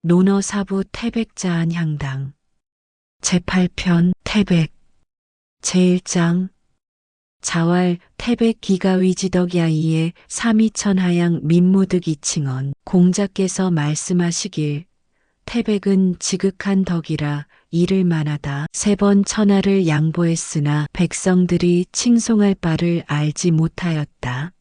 논어사부 태백자한 향당 제8편 태백 제1장 자왈 태백 기가위지덕야이의 삼이천하양 민무득 이칭언 공자께서 말씀하시길 태백은 지극한 덕이라 이를 만하다. 3번 천하를 양보했으나 백성들이 칭송할 바를 알지 못하였다.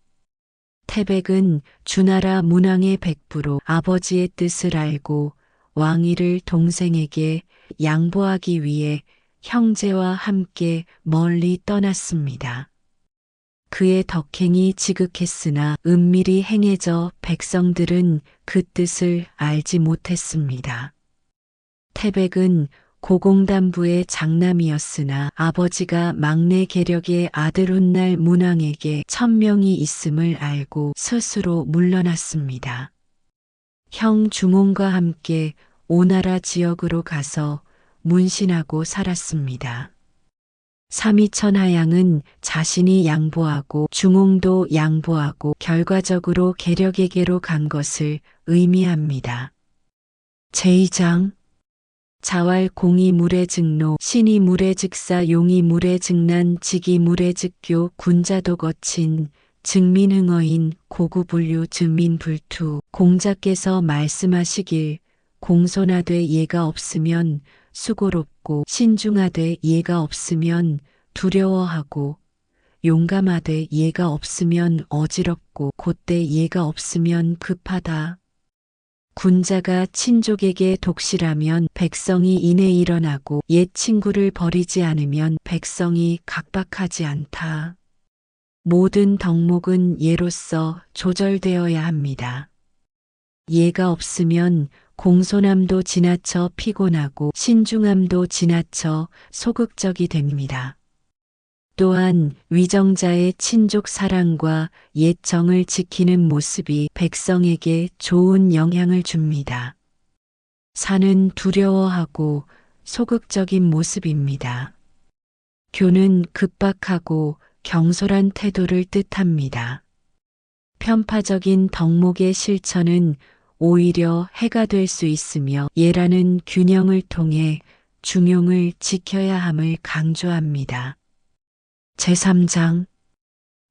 태백은 주나라 문왕의 백부로 아버지의 뜻을 알고 왕위를 동생에게 양보하기 위해 형제와 함께 멀리 떠났습니다. 그의 덕행이 지극했으나 은밀히 행해져 백성들은 그 뜻을 알지 못했습니다. 태백은 고공단부의 장남이었으나 아버지가 막내 계력의 아들 훗날 문왕에게 천명이 있음을 알고 스스로 물러났습니다. 형 중홍과 함께 오나라 지역으로 가서 문신하고 살았습니다. 삼이천하양은 자신이 양보하고 중홍도 양보하고 결과적으로 계력에게로 간 것을 의미합니다. 제2장 자왈 공이 물의즉노 신이 물의즉사 용이 물의즉난 직이 물의즉교 군자도 거친 증민흥어인 고구분류 증민불투 공자께서 말씀하시길 공손하되 예가 없으면 수고롭고 신중하되 예가 없으면 두려워하고 용감하되 예가 없으면 어지럽고 곧대 예가 없으면 급하다. 군자가 친족에게 독실하면 백성이 이내 일어나고 옛 친구를 버리지 않으면 백성이 각박하지 않다. 모든 덕목은 예로서 조절되어야 합니다. 예가 없으면 공손함도 지나쳐 피곤하고 신중함도 지나쳐 소극적이 됩니다. 또한 위정자의 친족 사랑과 옛 정을 지키는 모습이 백성에게 좋은 영향을 줍니다. 사는 두려워하고 소극적인 모습입니다. 교는 급박하고 경솔한 태도를 뜻합니다. 편파적인 덕목의 실천은 오히려 해가 될 수 있으며 예라는 균형을 통해 중용을 지켜야 함을 강조합니다. 제3장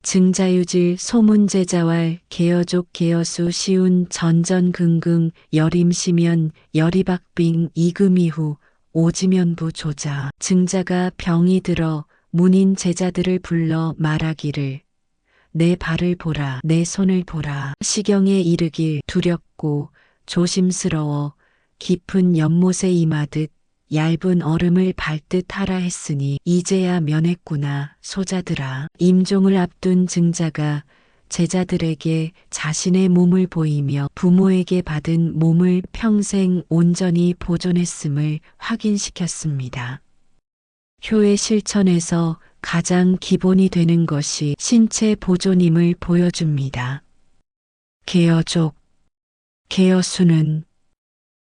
증자유질 소문제자왈 계여족 계여수 시운 전전긍긍 여림시면 여리박빙 이금이후 오지면부 조자 증자가 병이 들어 문인 제자들을 불러 말하기를 내 발을 보라 내 손을 보라 시경에 이르길 두렵고 조심스러워 깊은 연못에 임하듯 얇은 얼음을 밟듯 하라 했으니 이제야 면했구나 소자들아. 임종을 앞둔 증자가 제자들에게 자신의 몸을 보이며 부모에게 받은 몸을 평생 온전히 보존했음을 확인시켰습니다. 효의 실천에서 가장 기본이 되는 것이 신체 보존임을 보여줍니다. 계여족, 계여수는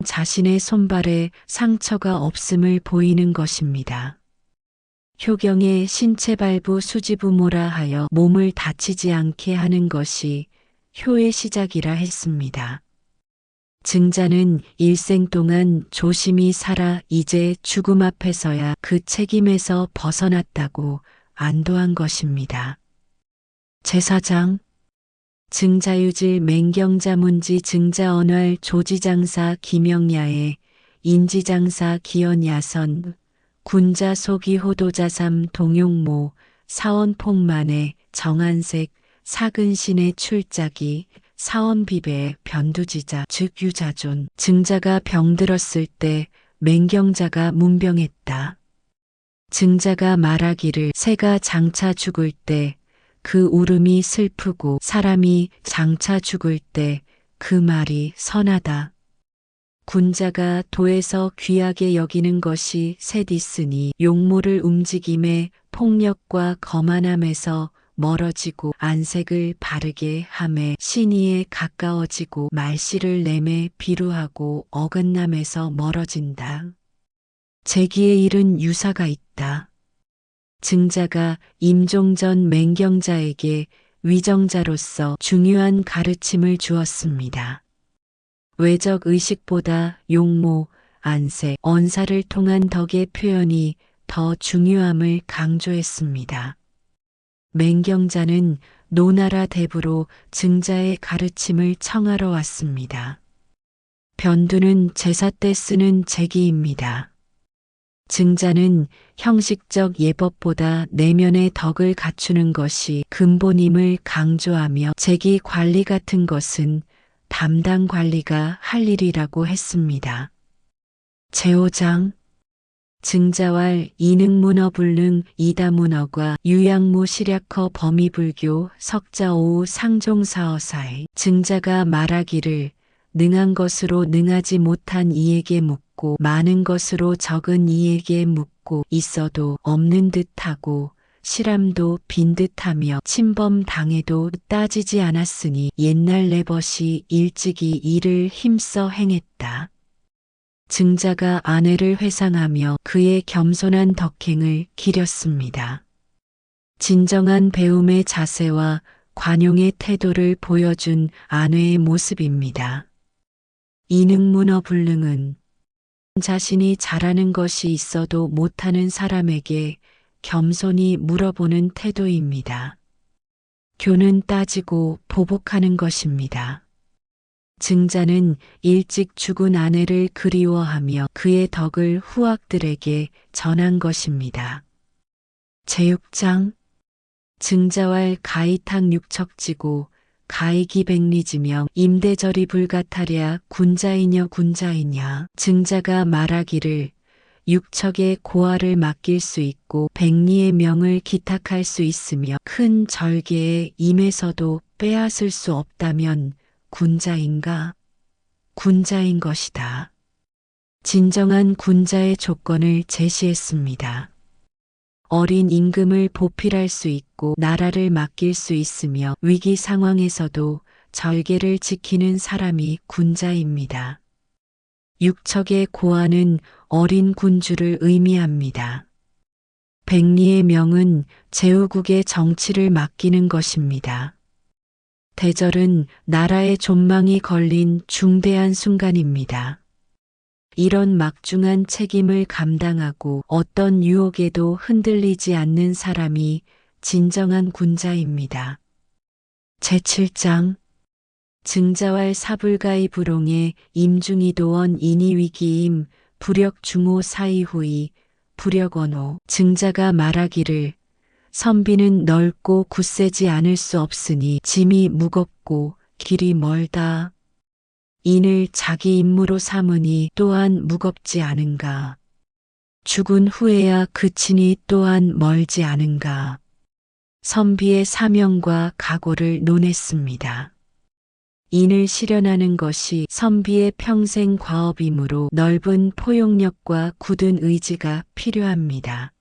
자신의 손발에 상처가 없음을 보이는 것입니다. 효경의 신체발부 수지부모라 하여 몸을 다치지 않게 하는 것이 효의 시작이라 했습니다. 증자는 일생 동안 조심히 살아 이제 죽음 앞에서야 그 책임에서 벗어났다고 안도한 것입니다. 제4장 증자유질 맹경자문지 증자언활 조지장사 김영야의 인지장사 기연야선 군자소기 호도자삼 동용모 사원폭만의 정한색 사근신의 출자기 사원비배 변두지자 즉 유자존 증자가 병들었을 때 맹경자가 문병했다. 증자가 말하기를 새가 장차 죽을 때 그 울음이 슬프고 사람이 장차 죽을 때 그 말이 선하다. 군자가 도에서 귀하게 여기는 것이 셋 있으니 용모를 움직임에 폭력과 거만함에서 멀어지고 안색을 바르게 함에 신의에 가까워지고 말씨를 내매 비루하고 어긋남에서 멀어진다. 재기에 이른 유사가 있다. 증자가 임종 전 맹경자에게 위정자로서 중요한 가르침을 주었습니다. 외적 의식보다 용모, 안색, 언사를 통한 덕의 표현이 더 중요함을 강조했습니다. 맹경자는 노나라 대부로 증자의 가르침을 청하러 왔습니다. 변두는 제사 때 쓰는 제기입니다. 증자는 형식적 예법보다 내면의 덕을 갖추는 것이 근본임을 강조하며 제기 관리 같은 것은 담당 관리가 할 일이라고 했습니다. 제5장 증자왈 이능문어 불능 이다문어과 유양무 시략허 범위불교 석자오우 상종사어사의 증자가 말하기를 능한 것으로 능하지 못한 이에게 묻고 많은 것으로 적은 이에게 묻고 있어도 없는 듯하고 실함도 빈 듯하며 침범 당해도 따지지 않았으니 옛날 레벗이 일찍이 이를 힘써 행했다. 증자가 아내를 회상하며 그의 겸손한 덕행을 기렸습니다. 진정한 배움의 자세와 관용의 태도를 보여준 아내의 모습입니다. 이능문어 불능은 자신이 잘하는 것이 있어도 못하는 사람에게 겸손히 물어보는 태도입니다. 교는 따지고 보복하는 것입니다. 증자는 일찍 죽은 아내를 그리워하며 그의 덕을 후학들에게 전한 것입니다. 제6장 증자왈 가이탁 육척지고 가이기백리지명 임대절이 불가타랴 군자이냐 군자이냐 증자가 말하기를 육척의 고아를 맡길 수 있고 백리의 명을 기탁할 수 있으며 큰 절개에 임에서도 빼앗을 수 없다면 군자인가? 군자인 것이다. 진정한 군자의 조건을 제시했습니다. 어린 임금을 보필할 수 있고 나라를 맡길 수 있으며 위기 상황에서도 절개를 지키는 사람이 군자입니다. 육척의 고아는 어린 군주를 의미합니다. 백리의 명은 제후국의 정치를 맡기는 것입니다. 대절은 나라의 존망이 걸린 중대한 순간입니다. 이런 막중한 책임을 감당하고 어떤 유혹에도 흔들리지 않는 사람이 진정한 군자입니다. 제7장 증자왈 사불가의 불옹에 임중이도원 인이위기임 불역중호 사이후이 불역언호 증자가 말하기를 선비는 넓고 굳세지 않을 수 없으니 짐이 무겁고 길이 멀다. 인을 자기 임무로 삼으니 또한 무겁지 않은가. 죽은 후에야 그치니 또한 멀지 않은가. 선비의 사명과 각오를 논했습니다. 인을 실현하는 것이 선비의 평생 과업이므로 넓은 포용력과 굳은 의지가 필요합니다.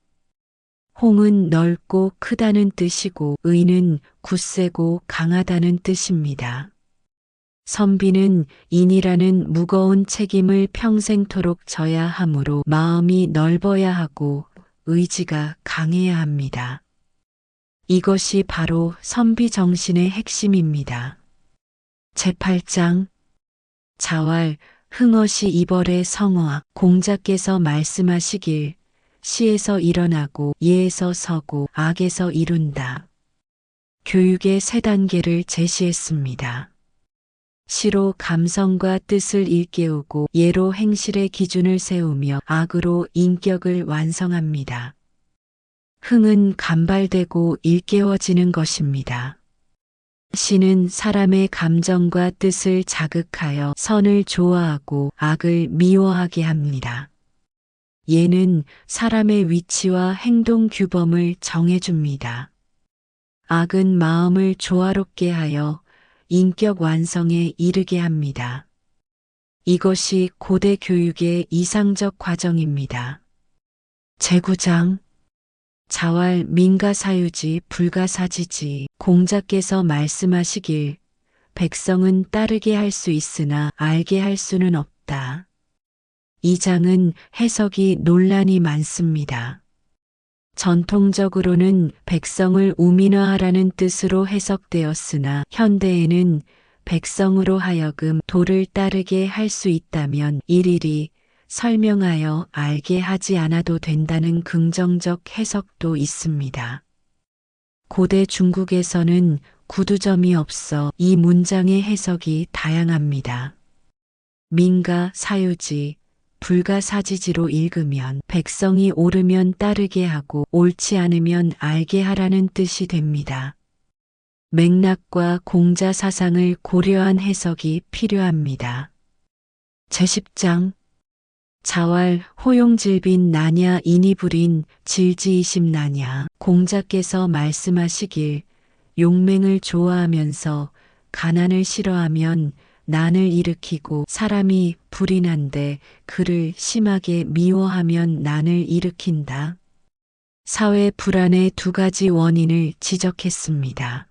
홍은 넓고 크다는 뜻이고 의는 굳세고 강하다는 뜻입니다. 선비는 인이라는 무거운 책임을 평생토록 져야 하므로 마음이 넓어야 하고 의지가 강해야 합니다. 이것이 바로 선비 정신의 핵심입니다. 제8장 자왈 흥엇이 이벌의 성어학 공자께서 말씀하시길 시에서 일어나고 예에서 서고 악에서 이룬다. 교육의 세 단계를 제시했습니다. 시로 감성과 뜻을 일깨우고 예로 행실의 기준을 세우며 악으로 인격을 완성합니다. 흥은 간발되고 일깨워지는 것입니다. 시는 사람의 감정과 뜻을 자극하여 선을 좋아하고 악을 미워하게 합니다. 예는 사람의 위치와 행동 규범을 정해줍니다. 악은 마음을 조화롭게 하여 인격 완성에 이르게 합니다. 이것이 고대 교육의 이상적 과정입니다. 제9장 자왈 민가사유지 불가사지지 공자께서 말씀하시길 백성은 따르게 할 수 있으나 알게 할 수는 없다. 이 장은 해석이 논란이 많습니다. 전통적으로는 백성을 우민화하라는 뜻으로 해석되었으나 현대에는 백성으로 하여금 도를 따르게 할 수 있다면 일일이 설명하여 알게 하지 않아도 된다는 긍정적 해석도 있습니다. 고대 중국에서는 구두점이 없어 이 문장의 해석이 다양합니다. 민가 사유지, 불가사지지로 읽으면 백성이 옳으면 따르게 하고 옳지 않으면 알게 하라는 뜻이 됩니다. 맥락과 공자 사상을 고려한 해석이 필요합니다. 제10장 자왈 호용질빈 나냐 인이불인 질지이십 나냐. 공자께서 말씀하시길 용맹을 좋아하면서 가난을 싫어하면 난을 일으키고 사람이 불인한데 그를 심하게 미워하면 난을 일으킨다. 사회 불안의 두 가지 원인을 지적했습니다.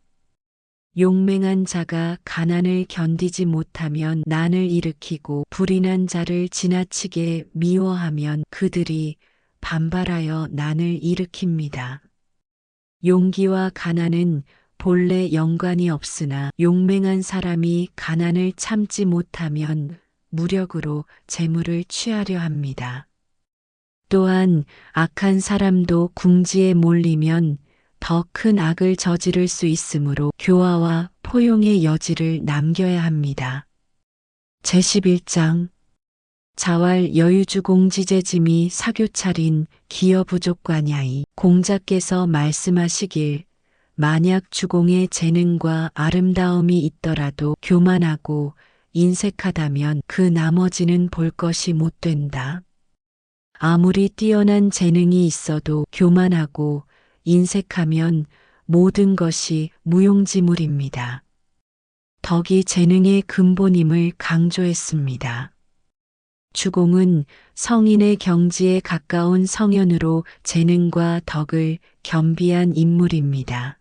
용맹한 자가 가난을 견디지 못하면 난을 일으키고 불인한 자를 지나치게 미워하면 그들이 반발하여 난을 일으킵니다. 용기와 가난은 본래 연관이 없으나 용맹한 사람이 가난을 참지 못하면 무력으로 재물을 취하려 합니다. 또한 악한 사람도 궁지에 몰리면 더 큰 악을 저지를 수 있으므로 교화와 포용의 여지를 남겨야 합니다. 제11장 자왈 여유주공지제짐이 사교차린 기여부족과냐이. 공자께서 말씀하시길 만약 주공의 재능과 아름다움이 있더라도 교만하고 인색하다면 그 나머지는 볼 것이 못 된다. 아무리 뛰어난 재능이 있어도 교만하고 인색하면 모든 것이 무용지물입니다. 덕이 재능의 근본임을 강조했습니다. 주공은 성인의 경지에 가까운 성현으로 재능과 덕을 겸비한 인물입니다.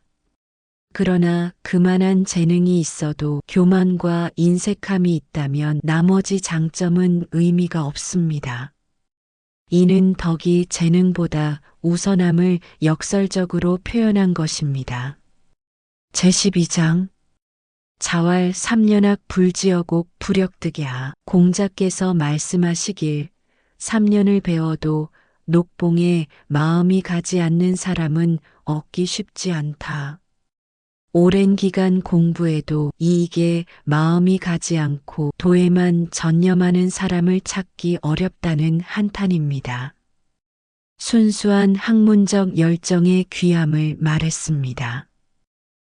그러나 그만한 재능이 있어도 교만과 인색함이 있다면 나머지 장점은 의미가 없습니다. 이는 덕이 재능보다 우선함을 역설적으로 표현한 것입니다. 제12장 자왈 삼년학 불지어곡 불역득야. 공자께서 말씀하시길 3년을 배워도 녹봉에 마음이 가지 않는 사람은 얻기 쉽지 않다. 오랜 기간 공부해도 이익에 마음이 가지 않고 도에만 전념하는 사람을 찾기 어렵다는 한탄입니다. 순수한 학문적 열정의 귀함을 말했습니다.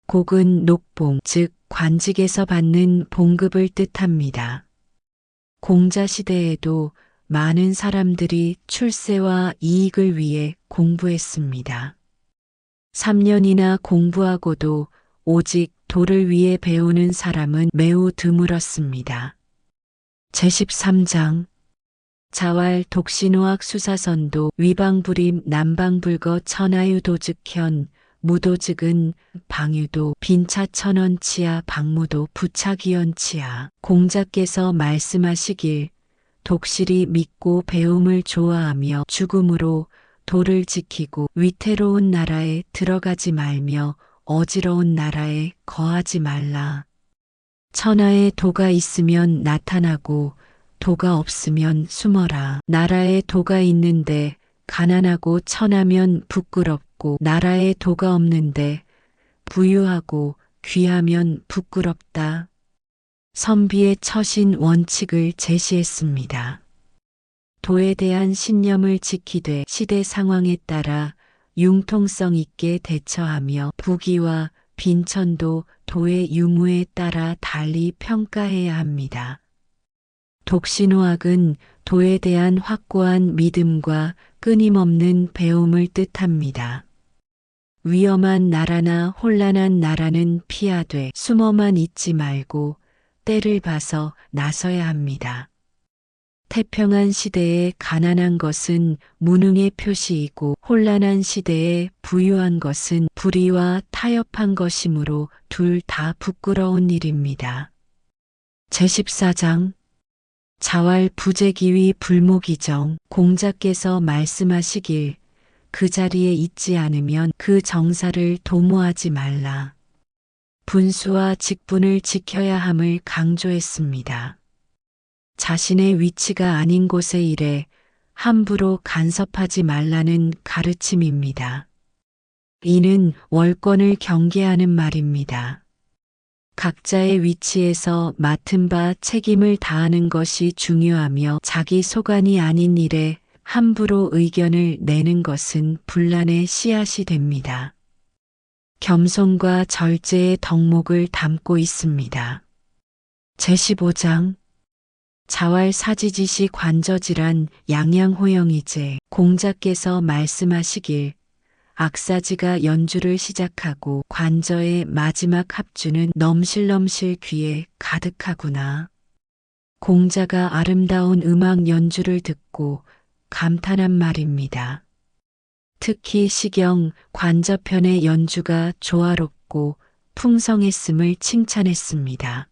곡은 녹봉, 즉 관직에서 받는 봉급을 뜻합니다. 공자 시대에도 많은 사람들이 출세와 이익을 위해 공부했습니다. 3년이나 공부하고도 오직 도를 위해 배우는 사람은 매우 드물었습니다. 제13장 자왈 독신호학 수사선도 위방불임 남방불거 천하유도즉현 무도즉은 방유도 빈차천원치야 방무도 부차기원치야. 공자께서 말씀하시길 독실이 믿고 배움을 좋아하며 죽음으로 도를 지키고 위태로운 나라에 들어가지 말며 어지러운 나라에 거하지 말라. 천하에 도가 있으면 나타나고 도가 없으면 숨어라. 나라에 도가 있는데 가난하고 천하면 부끄럽고 나라에 도가 없는데 부유하고 귀하면 부끄럽다. 선비의 처신 원칙을 제시했습니다. 도에 대한 신념을 지키되 시대 상황에 따라 융통성 있게 대처하며 부귀와 빈천도 도의 유무에 따라 달리 평가해야 합니다. 독신호학은 도에 대한 확고한 믿음과 끊임없는 배움을 뜻합니다. 위험한 나라나 혼란한 나라는 피하되 숨어만 있지 말고 때를 봐서 나서야 합니다. 태평한 시대에 가난한 것은 무능의 표시이고 혼란한 시대에 부유한 것은 불의와 타협한 것이므로 둘 다 부끄러운 일입니다. 제14장 자왈 부재기위 불목이정. 공자께서 말씀하시길 그 자리에 있지 않으면 그 정사를 도모하지 말라. 분수와 직분을 지켜야 함을 강조했습니다. 자신의 위치가 아닌 곳에 일해 함부로 간섭하지 말라는 가르침입니다. 이는 월권을 경계하는 말입니다. 각자의 위치에서 맡은 바 책임을 다하는 것이 중요하며 자기 소관이 아닌 일에 함부로 의견을 내는 것은 분란의 씨앗이 됩니다. 겸손과 절제의 덕목을 담고 있습니다. 제15장 자왈사지지시 관저질한 양양호영이제 공자께서 말씀하시길 악사지가 연주를 시작하고 관저의 마지막 합주는 넘실넘실 귀에 가득하구나. 공자가 아름다운 음악 연주를 듣고 감탄한 말입니다. 특히 시경 관저편의 연주가 조화롭고 풍성했음을 칭찬했습니다.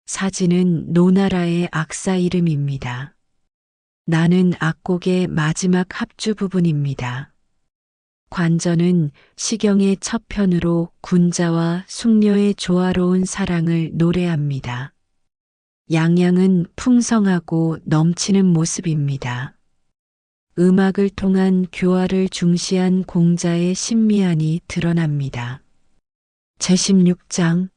사지는 노나라의 악사 이름입니다. 나는 악곡의 마지막 합주 부분입니다. 관저는 시경의 첫 편으로 군자와 숙녀의 조화로운 사랑을 노래합니다. 양양은 풍성하고 넘치는 모습입니다. 음악을 통한 교화를 중시한 공자의 신미안이 드러납니다. 제16장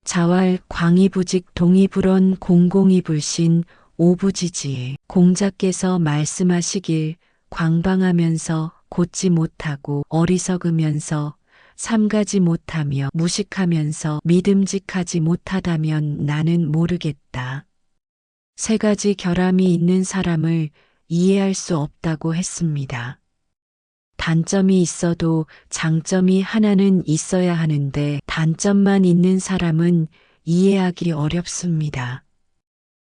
자왈 광이부직 동이불언 공공이불신 오부지지 공자께서 말씀하시길 광방하면서 곧지 못하고 어리석으면서 삼가지 못하며 무식하면서 믿음직하지 못하다면 나는 모르겠다. 세 가지 결함이 있는 사람을 이해할 수 없다고 했습니다. 단점이 있어도 장점이 하나는 있어야 하는데 단점만 있는 사람은 이해하기 어렵습니다.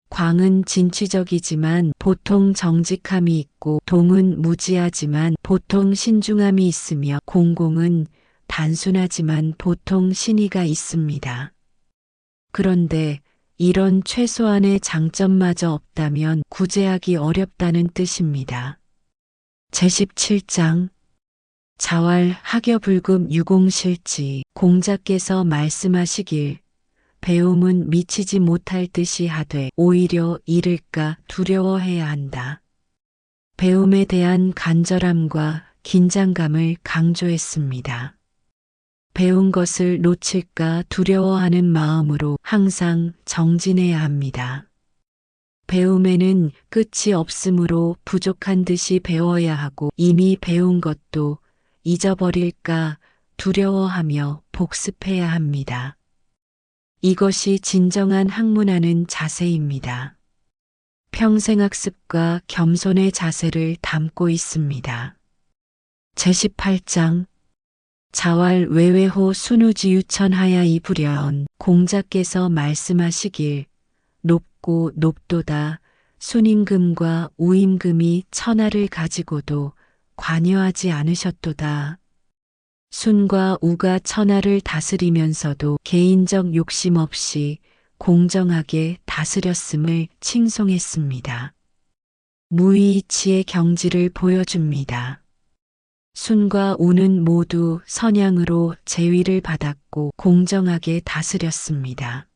광은 진취적이지만 보통 정직함이 있고 동은 무지하지만 보통 신중함이 있으며 공공은 단순하지만 보통 신의가 있습니다. 그런데 이런 최소한의 장점마저 없다면 구제하기 어렵다는 뜻입니다. 제17장 자왈 하겨불급 유공실지 공자께서 말씀하시길 배움은 미치지 못할 듯이 하되 오히려 잃을까 두려워해야 한다. 배움에 대한 간절함과 긴장감을 강조했습니다. 배운 것을 놓칠까 두려워하는 마음으로 항상 정진해야 합니다. 배움에는 끝이 없으므로 부족한 듯이 배워야 하고 이미 배운 것도 잊어버릴까 두려워하며 복습해야 합니다. 이것이 진정한 학문하는 자세입니다. 평생학습과 겸손의 자세를 담고 있습니다. 제18장 자왈 외외호 순우지유천하야 이부려언 공자께서 말씀하시길 높고 높도다 순임금과 우임금이 천하를 가지고도 관여하지 않으셨도다. 순과 우가 천하를 다스리면서도 개인적 욕심 없이 공정하게 다스렸음을 칭송했습니다. 무의이치의 경지를 보여줍니다. 순과 우는 모두 선양으로 제위를 받았고 공정하게 다스렸습니다.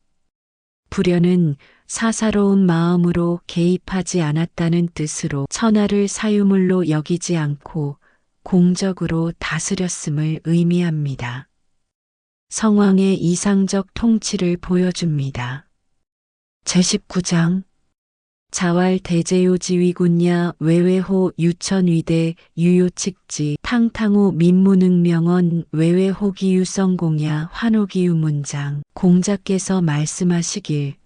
불연은 사사로운 마음으로 개입하지 않았다는 뜻으로 천하를 사유물로 여기지 않고 공적으로 다스렸음을 의미합니다. 성왕의 이상적 통치를 보여줍니다. 제19장 자왈 대제요지위군야 외외호 유천위대 유요칙지 탕탕우 민무능명언 외외호기유성공야 환호기유문장 공자께서 말씀하시길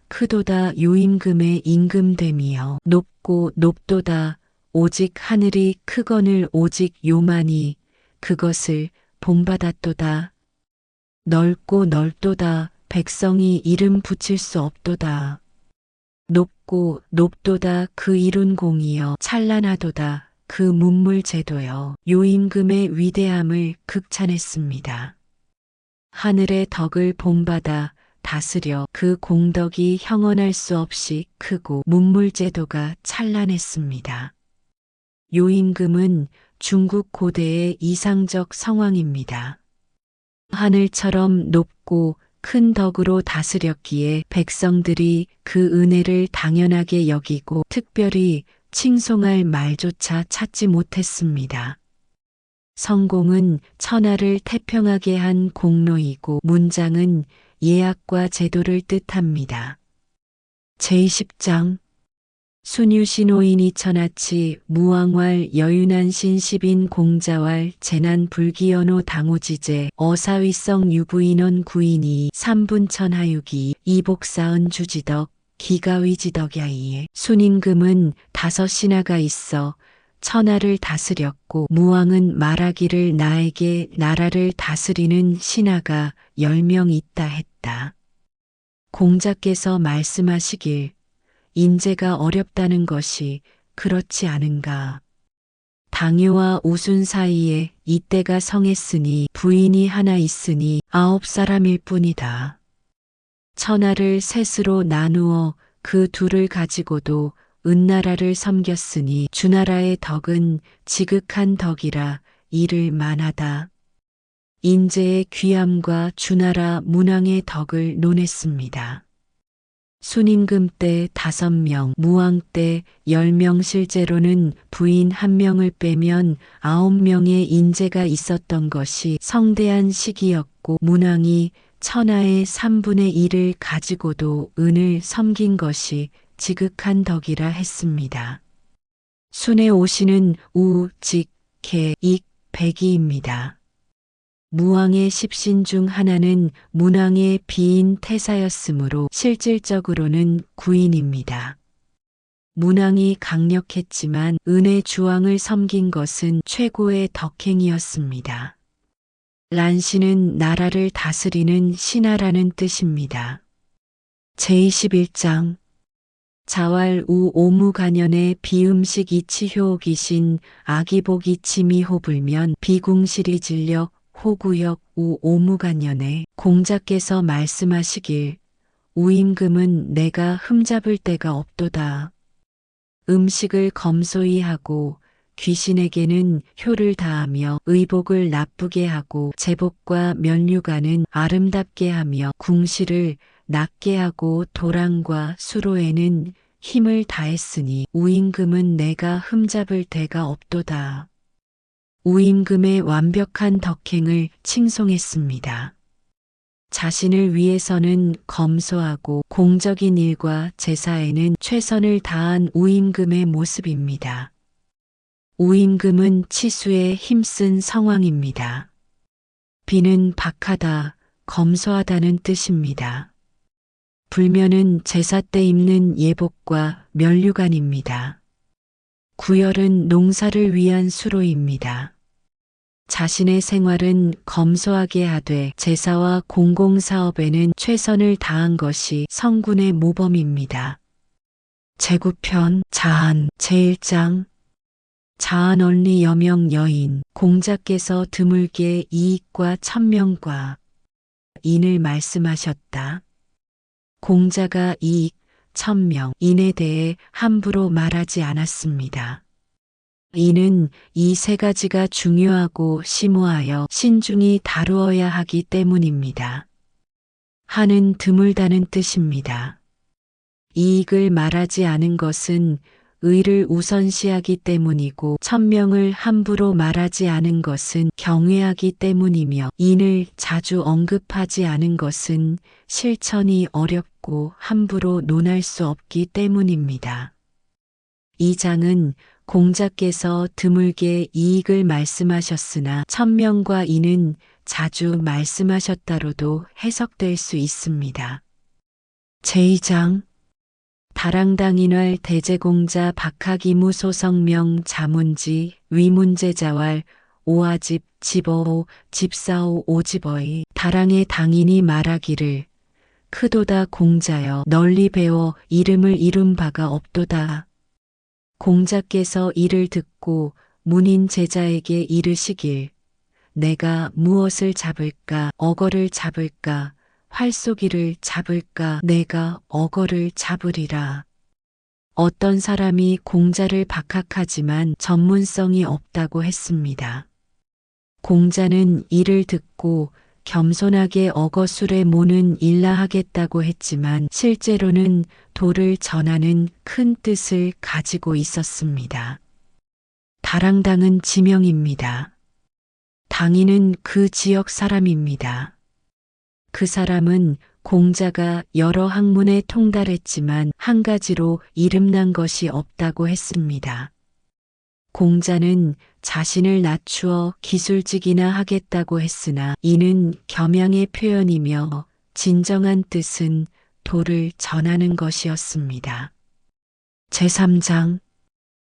크도다 요임금의 임금됨이여 높고 높도다 오직 하늘이 크거늘 오직 요만이 그것을 본받았도다. 넓고 넓도다 백성이 이름 붙일 수 없도다. 높고 높도다 그 이룬 공이여 찬란하도다 그 문물 제도여 요임금의 위대함을 극찬했습니다. 하늘의 덕을 본받아 다스려 그 공덕이 형언할 수 없이 크고 문물 제도가 찬란했습니다. 요임금은 중국 고대의 이상적 성왕입니다. 하늘처럼 높고 큰 덕으로 다스렸기에 백성들이 그 은혜를 당연하게 여기고 특별히 칭송할 말조차 찾지 못했습니다. 성공은 천하를 태평하게 한 공로이고 문장은 예약과 제도를 뜻합니다. 제20장 순유신오인이 천하치 무왕왈 여윤한신 십인 공자왈 재난 불기연호 당오지제 어사위성 유부인원 구인이 삼분천하유기 이복사은 주지덕 기가위지덕야이에 순임금은 5신하가 있어 천하를 다스렸고 무왕은 말하기를 나에게 나라를 다스리는 신하가 10명 있다 했다. 공자께서 말씀하시길 인재가 어렵다는 것이 그렇지 않은가. 당유와 우순 사이에 이때가 성했으니 부인이 하나 있으니 9사람일 뿐이다. 천하를 셋으로 나누어 그 둘을 가지고도 은나라를 섬겼으니 주나라의 덕은 지극한 덕이라 이를 만하다. 인재의 귀함과 주나라 문왕의 덕을 논했습니다. 순임금 때 5명, 무왕 때 10명 실제로는 부인 1명을 빼면 9명의 인재가 있었던 것이 성대한 시기였고 문왕이 천하의 3분의 1을 가지고도 은을 섬긴 것이 지극한 덕이라 했습니다. 순의 오시는 우, 직, 개, 익, 백이입니다. 무왕의 10신 중 하나는 문왕의 비인 태사였으므로 실질적으로는 구인입니다. 문왕이 강력했지만 은의 주왕을 섬긴 것은 최고의 덕행이었습니다. 란신은 나라를 다스리는 신하라는 뜻입니다. 제21장 자왈 우 오무간연의 비음식 이치효 기신 아기복 이치미호 불면 비궁실이 진력 호구역 우 오무간연에 공자께서 말씀하시길 우임금은 내가 흠잡을 데가 없도다. 음식을 검소히 하고 귀신에게는 효를 다하며 의복을 나쁘게 하고 제복과 면류관은 아름답게 하며 궁실을 낮게 하고 도랑과 수로에는 힘을 다했으니 우임금은 내가 흠잡을 데가 없도다. 우임금의 완벽한 덕행을 칭송했습니다. 자신을 위해서는 검소하고 공적인 일과 제사에는 최선을 다한 우임금의 모습입니다. 우임금은 치수에 힘쓴 성왕입니다. 비는 박하다, 검소하다는 뜻입니다. 불면은 제사 때 입는 예복과 면류관입니다. 구열은 농사를 위한 수로입니다. 자신의 생활은 검소하게 하되 제사와 공공사업에는 최선을 다한 것이 성군의 모범입니다. 제9편 자한 제1장 자한언리 여명 여인 공자께서 드물게 이익과 천명과 인을 말씀하셨다. 공자가 이익, 천명, 인에 대해 함부로 말하지 않았습니다. 이는 이 세 가지가 중요하고 심오하여 신중히 다루어야 하기 때문입니다. 한은 드물다는 뜻입니다. 이익을 말하지 않은 것은 의를 우선시하기 때문이고 천명을 함부로 말하지 않은 것은 경외하기 때문이며 인을 자주 언급하지 않은 것은 실천이 어렵고 함부로 논할 수 없기 때문입니다. 이 장은 공자께서 드물게 이익을 말씀하셨으나 천명과 인은 자주 말씀하셨다로도 해석될 수 있습니다. 제2장 다랑당인활 대제공자 박하기무 소성명 자문지 위문제자왈 오아집 집어오 집사오 오집어이 다랑의 당인이 말하기를 크도다 공자여 널리 배워 이름을 이룬 바가 없도다. 공자께서 이를 듣고 문인 제자에게 이르시길 내가 무엇을 잡을까 어거를 잡을까 활쏘기를 잡을까 내가 어거를 잡으리라. 어떤 사람이 공자를 박학하지만 전문성이 없다고 했습니다. 공자는 이를 듣고 겸손하게 어거술에 모는 일라 하겠다고 했지만 실제로는 도를 전하는 큰 뜻을 가지고 있었습니다. 다랑당은 지명입니다. 당인은 그 지역 사람입니다. 그 사람은 공자가 여러 학문에 통달했지만 한 가지로 이름난 것이 없다고 했습니다. 공자는 자신을 낮추어 기술직이나 하겠다고 했으나 이는 겸양의 표현이며 진정한 뜻은 도를 전하는 것이었습니다. 제3장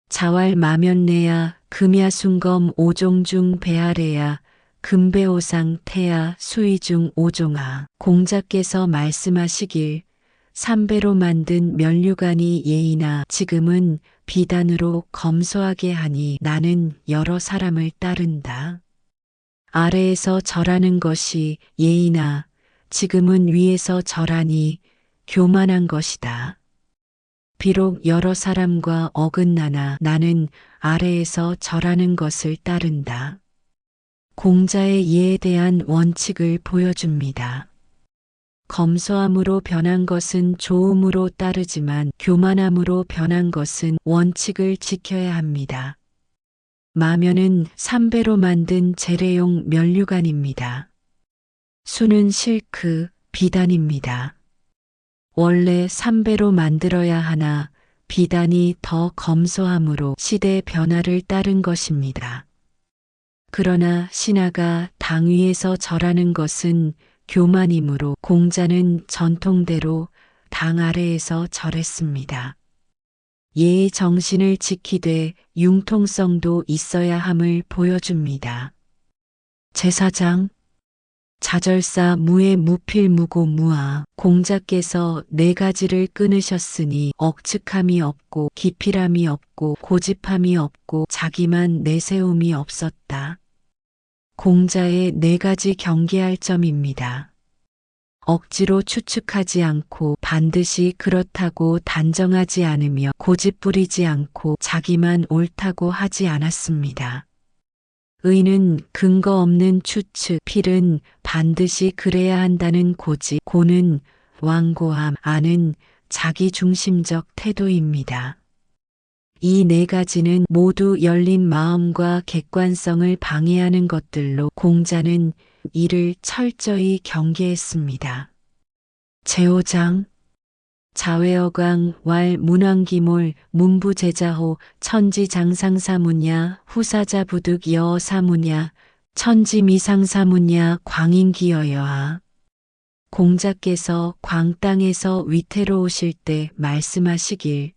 자왈 마면내야 금야순검 오종중 배아래야 금배오상 태야 수의중 오종아. 공자께서 말씀하시길 삼배로 만든 면류관이 예이나 지금은 비단으로 검소하게 하니 나는 여러 사람을 따른다. 아래에서 절하는 것이 예이나 지금은 위에서 절하니 교만한 것이다. 비록 여러 사람과 어긋나나 나는 아래에서 절하는 것을 따른다. 공자의 예에 대한 원칙을 보여줍니다. 검소함으로 변한 것은 조음으로 따르지만 교만함으로 변한 것은 원칙을 지켜야 합니다. 마면은 삼배로 만든 재래용 면류관입니다. 수는 실크, 비단입니다. 원래 삼배로 만들어야 하나 비단이 더 검소함으로 시대 변화를 따른 것입니다. 그러나 신하가 당 위에서 절하는 것은 교만이므로 공자는 전통대로 당 아래에서 절했습니다. 예의 정신을 지키되 융통성도 있어야 함을 보여줍니다. 제4장 자절사 무에 무필무고 무아. 공자께서 네 가지를 끊으셨으니 억측함이 없고 기필함이 없고 고집함이 없고 자기만 내세움이 없었다. 공자의 네 가지 경계할 점입니다. 억지로 추측하지 않고 반드시 그렇다고 단정하지 않으며 고집 부리지 않고 자기만 옳다고 하지 않았습니다. 의는 근거 없는 추측, 필은 반드시 그래야 한다는 고집, 고는 완고함, 아는 자기중심적 태도입니다. 이 네 가지는 모두 열린 마음과 객관성을 방해하는 것들로 공자는 이를 철저히 경계했습니다. 제5장 자외어강 왈 문왕기몰 문부제자호 천지장상사무냐 후사자부득 여사무냐 천지미상사무냐 광인기여여하. 공자께서 광땅에서 위태로우실 때 말씀하시길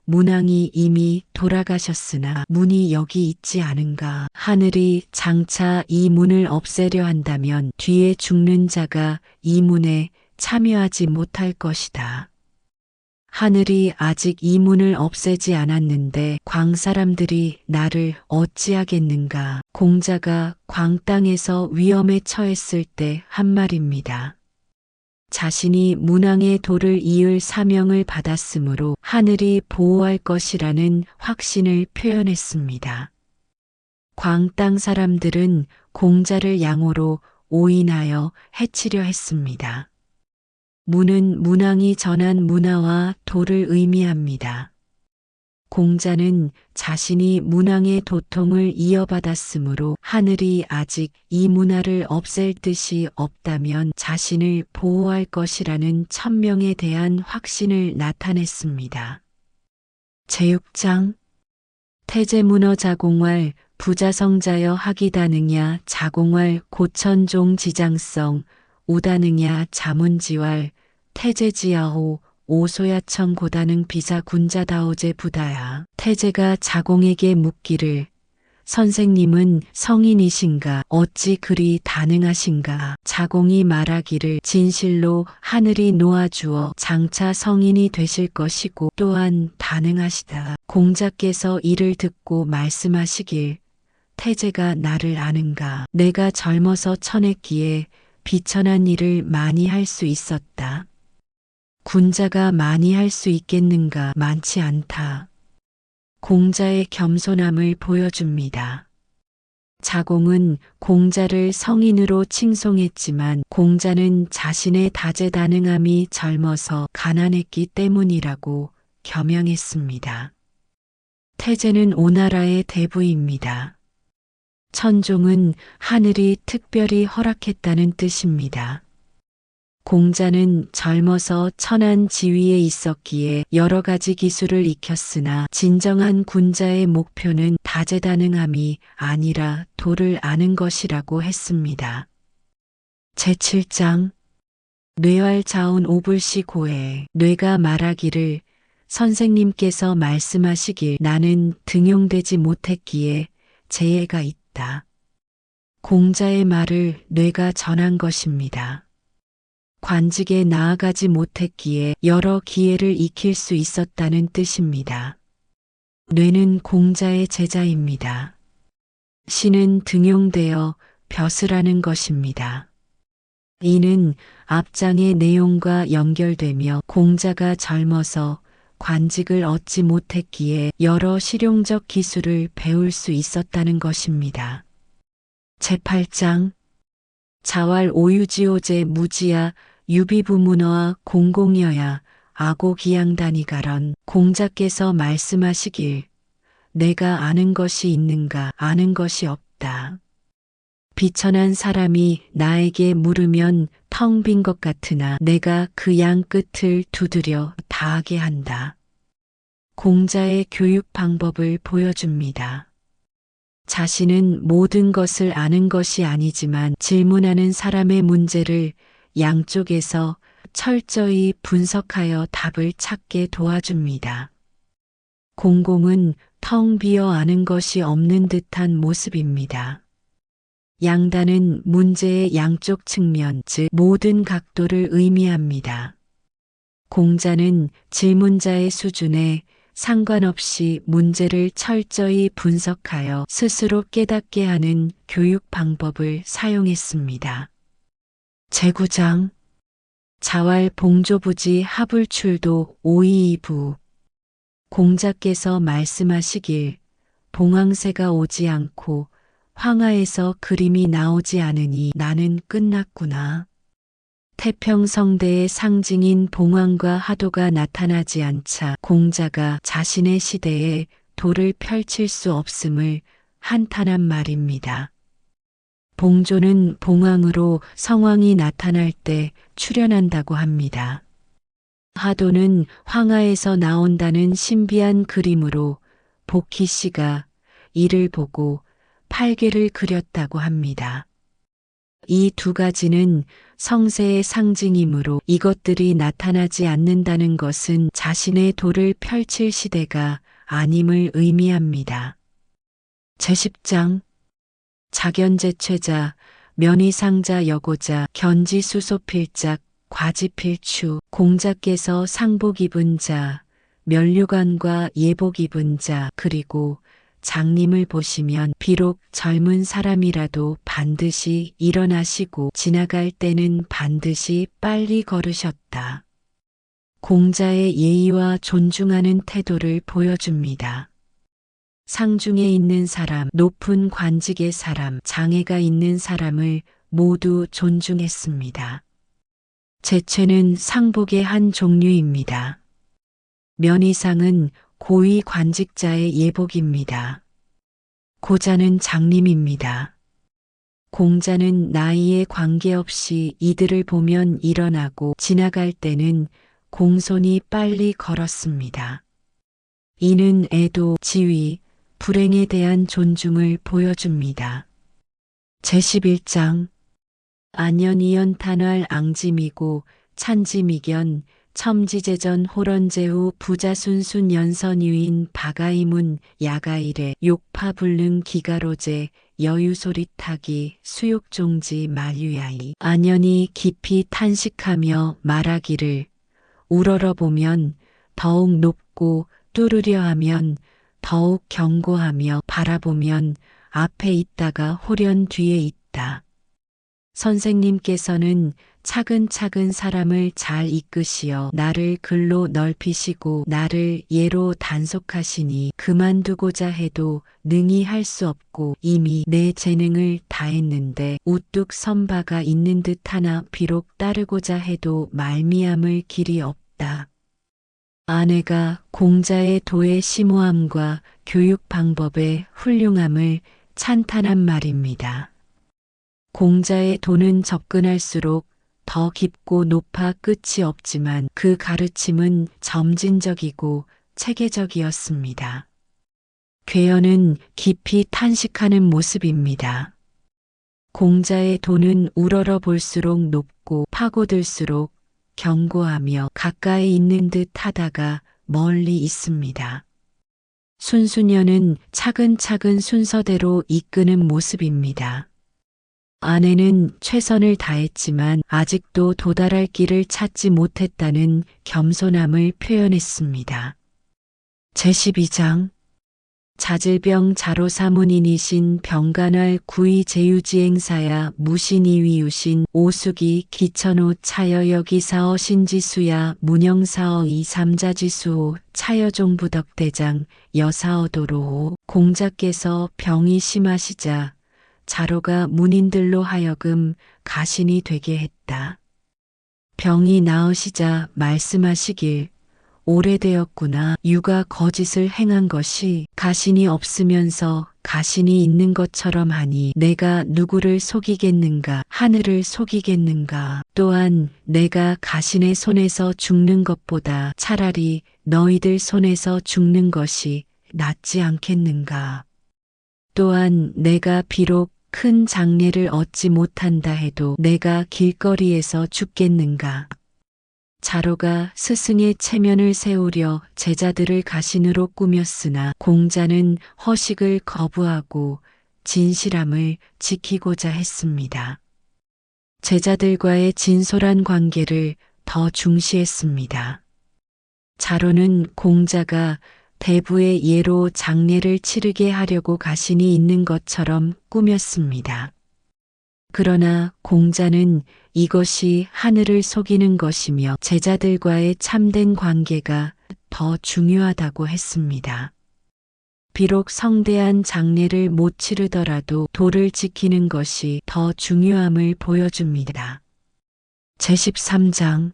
문왕이 이미 돌아가셨으나 문이 여기 있지 않은가. 하늘이 장차 이 문을 없애려 한다면 뒤에 죽는 자가 이 문에 참여하지 못할 것이다. 하늘이 아직 이 문을 없애지 않았는데 광 사람들이 나를 어찌하겠는가. 공자가 광 땅에서 위험에 처했을 때 한 말입니다. 자신이 문왕의 도를 이을 사명을 받았으므로 하늘이 보호할 것이라는 확신을 표현했습니다. 광 땅 사람들은 공자를 양호로 오인하여 해치려 했습니다. 문은 문왕이 전한 문화와 도를 의미합니다. 공자는 자신이 문왕의 도통을 이어받았으므로 하늘이 아직 이 문화를 없앨 뜻이 없다면 자신을 보호할 것이라는 천명에 대한 확신을 나타냈습니다. 제6장 태제문어 자공왈 부자성자여 하기다능야 자공왈 고천종 지장성 우다능야 자문지왈 태제지야호 오소야청 고다능 비사 군자다오제 부다야. 태제가 자공에게 묻기를 선생님은 성인이신가 어찌 그리 다능하신가. 자공이 말하기를 진실로 하늘이 놓아주어 장차 성인이 되실 것이고 또한 다능하시다. 공자께서 이를 듣고 말씀하시길 태제가 나를 아는가. 내가 젊어서 천했기에 비천한 일을 많이 할 수 있었다. 군자가 많이 할 수 있겠는가. 많지 않다. 공자의 겸손함을 보여줍니다. 자공은 공자를 성인으로 칭송했지만 공자는 자신의 다재다능함이 젊어서 가난했기 때문이라고 겸양했습니다. 태제는 오나라의 대부입니다. 천종은 하늘이 특별히 허락했다는 뜻입니다. 공자는 젊어서 천한 지위에 있었기에 여러 가지 기술을 익혔으나 진정한 군자의 목표는 다재다능함이 아니라 도를 아는 것이라고 했습니다. 제7장 뇌활자운 오불시 고해 뇌가 말하기를 선생님께서 말씀하시길 나는 등용되지 못했기에 재해가 있다. 공자의 말을 뇌가 전한 것입니다. 관직에 나아가지 못했기에 여러 기회를 익힐 수 있었다는 뜻입니다. 뇌는 공자의 제자입니다. 시는 등용되어 벼슬하는 것입니다. 이는 앞장의 내용과 연결되며 공자가 젊어서 관직을 얻지 못했기에 여러 실용적 기술을 배울 수 있었다는 것입니다. 제8장 자왈 오유지오제 무지야 유비부문어와 공공여야 아고기양다니가런 공자께서 말씀하시길 내가 아는 것이 있는가 아는 것이 없다. 비천한 사람이 나에게 물으면 텅 빈 것 같으나 내가 그 양 끝을 두드려 다하게 한다. 공자의 교육 방법을 보여줍니다. 자신은 모든 것을 아는 것이 아니지만 질문하는 사람의 문제를 양쪽에서 철저히 분석하여 답을 찾게 도와줍니다. 공공은 텅 비어 아는 것이 없는 듯한 모습입니다. 양단은 문제의 양쪽 측면, 즉 모든 각도를 의미합니다. 공자는 질문자의 수준에 상관없이 문제를 철저히 분석하여 스스로 깨닫게 하는 교육 방법을 사용했습니다. 제9장 자왈 봉조부지 하불출도 오이이부 공자께서 말씀하시길 봉황새가 오지 않고 황하에서 그림이 나오지 않으니 나는 끝났구나. 태평성대의 상징인 봉황과 하도가 나타나지 않자 공자가 자신의 시대에 도를 펼칠 수 없음을 한탄한 말입니다. 봉조는 봉황으로 성황이 나타날 때 출현한다고 합니다. 하도는 황하에서 나온다는 신비한 그림으로 복희 씨가 이를 보고 팔괘를 그렸다고 합니다. 이 두 가지는 성세의 상징이므로 이것들이 나타나지 않는다는 것은 자신의 도를 펼칠 시대가 아님을 의미합니다. 제10장 자견제최자 면의상자 여고자 견지수소필작 과지필추 공자께서 상복 입은 자 면류관과 예복 입은 자 그리고 장님을 보시면 비록 젊은 사람이라도 반드시 일어나시고 지나갈 때는 반드시 빨리 걸으셨다. 공자의 예의와 존중하는 태도를 보여줍니다. 상중에 있는 사람, 높은 관직의 사람, 장애가 있는 사람을 모두 존중했습니다. 제최는 상복의 한 종류입니다. 면의상은 고위 관직자의 예복입니다. 고자는 장님입니다. 공자는 나이에 관계없이 이들을 보면 일어나고 지나갈 때는 공손히 빨리 걸었습니다. 이는 애도, 지위, 불행에 대한 존중을 보여줍니다. 제11장 안연이연탄활 앙지미고 찬지미견 첨지제전 호런제후 부자순순 연선유인 바가이문 야가이레 욕파불능 기가로제 여유소리타기 수욕종지 말유야이 안연이 깊이 탄식하며 말하기를 우러러보면 더욱 높고 뚫으려 하면 더욱 견고하며 바라보면 앞에 있다가 홀연 뒤에 있다. 선생님께서는 차근차근 사람을 잘 이끄시어 나를 글로 넓히시고 나를 예로 단속하시니 그만두고자 해도 능히 할 수 없고 이미 내 재능을 다했는데 우뚝 선 바가 있는 듯하나 비록 따르고자 해도 말미암을 길이 없다. 아내가 공자의 도의 심오함과 교육 방법의 훌륭함을 찬탄한 말입니다. 공자의 도는 접근할수록 더 깊고 높아 끝이 없지만 그 가르침은 점진적이고 체계적이었습니다. 괴연은 깊이 탄식하는 모습입니다. 공자의 도는 우러러 볼수록 높고 파고들수록 견고하며 가까이 있는 듯 하다가 멀리 있습니다. 순수녀는 차근차근 순서대로 이끄는 모습입니다. 아내는 최선을 다했지만 아직도 도달할 길을 찾지 못했다는 겸손함을 표현했습니다. 제12장 자질병 자로사문인이신 병간활 구의 제유지행사야 무신이위유신 오수기 기천호 차여여기사어 신지수야 문영사어 이삼자지수호 차여종부덕대장 여사어도로호 공자께서 병이 심하시자 자로가 문인들로 하여금 가신이 되게 했다. 병이 나으시자 말씀하시길 오래되었구나. 유가 거짓을 행한 것이 가신이 없으면서 가신이 있는 것처럼 하니 내가 누구를 속이겠는가, 하늘을 속이겠는가. 또한 내가 가신의 손에서 죽는 것보다 차라리 너희들 손에서 죽는 것이 낫지 않겠는가. 또한 내가 비록 큰 장례를 얻지 못한다 해도 내가 길거리에서 죽겠는가. 자로가 스승의 체면을 세우려 제자들을 가신으로 꾸몄으나 공자는 허식을 거부하고 진실함을 지키고자 했습니다. 제자들과의 진솔한 관계를 더 중시했습니다. 자로는 공자가 대부의 예로 장례를 치르게 하려고 가신이 있는 것처럼 꾸몄습니다. 그러나 공자는 이것이 하늘을 속이는 것이며 제자들과의 참된 관계가 더 중요하다고 했습니다. 비록 성대한 장례를 못 치르더라도 도를 지키는 것이 더 중요함을 보여줍니다. 제13장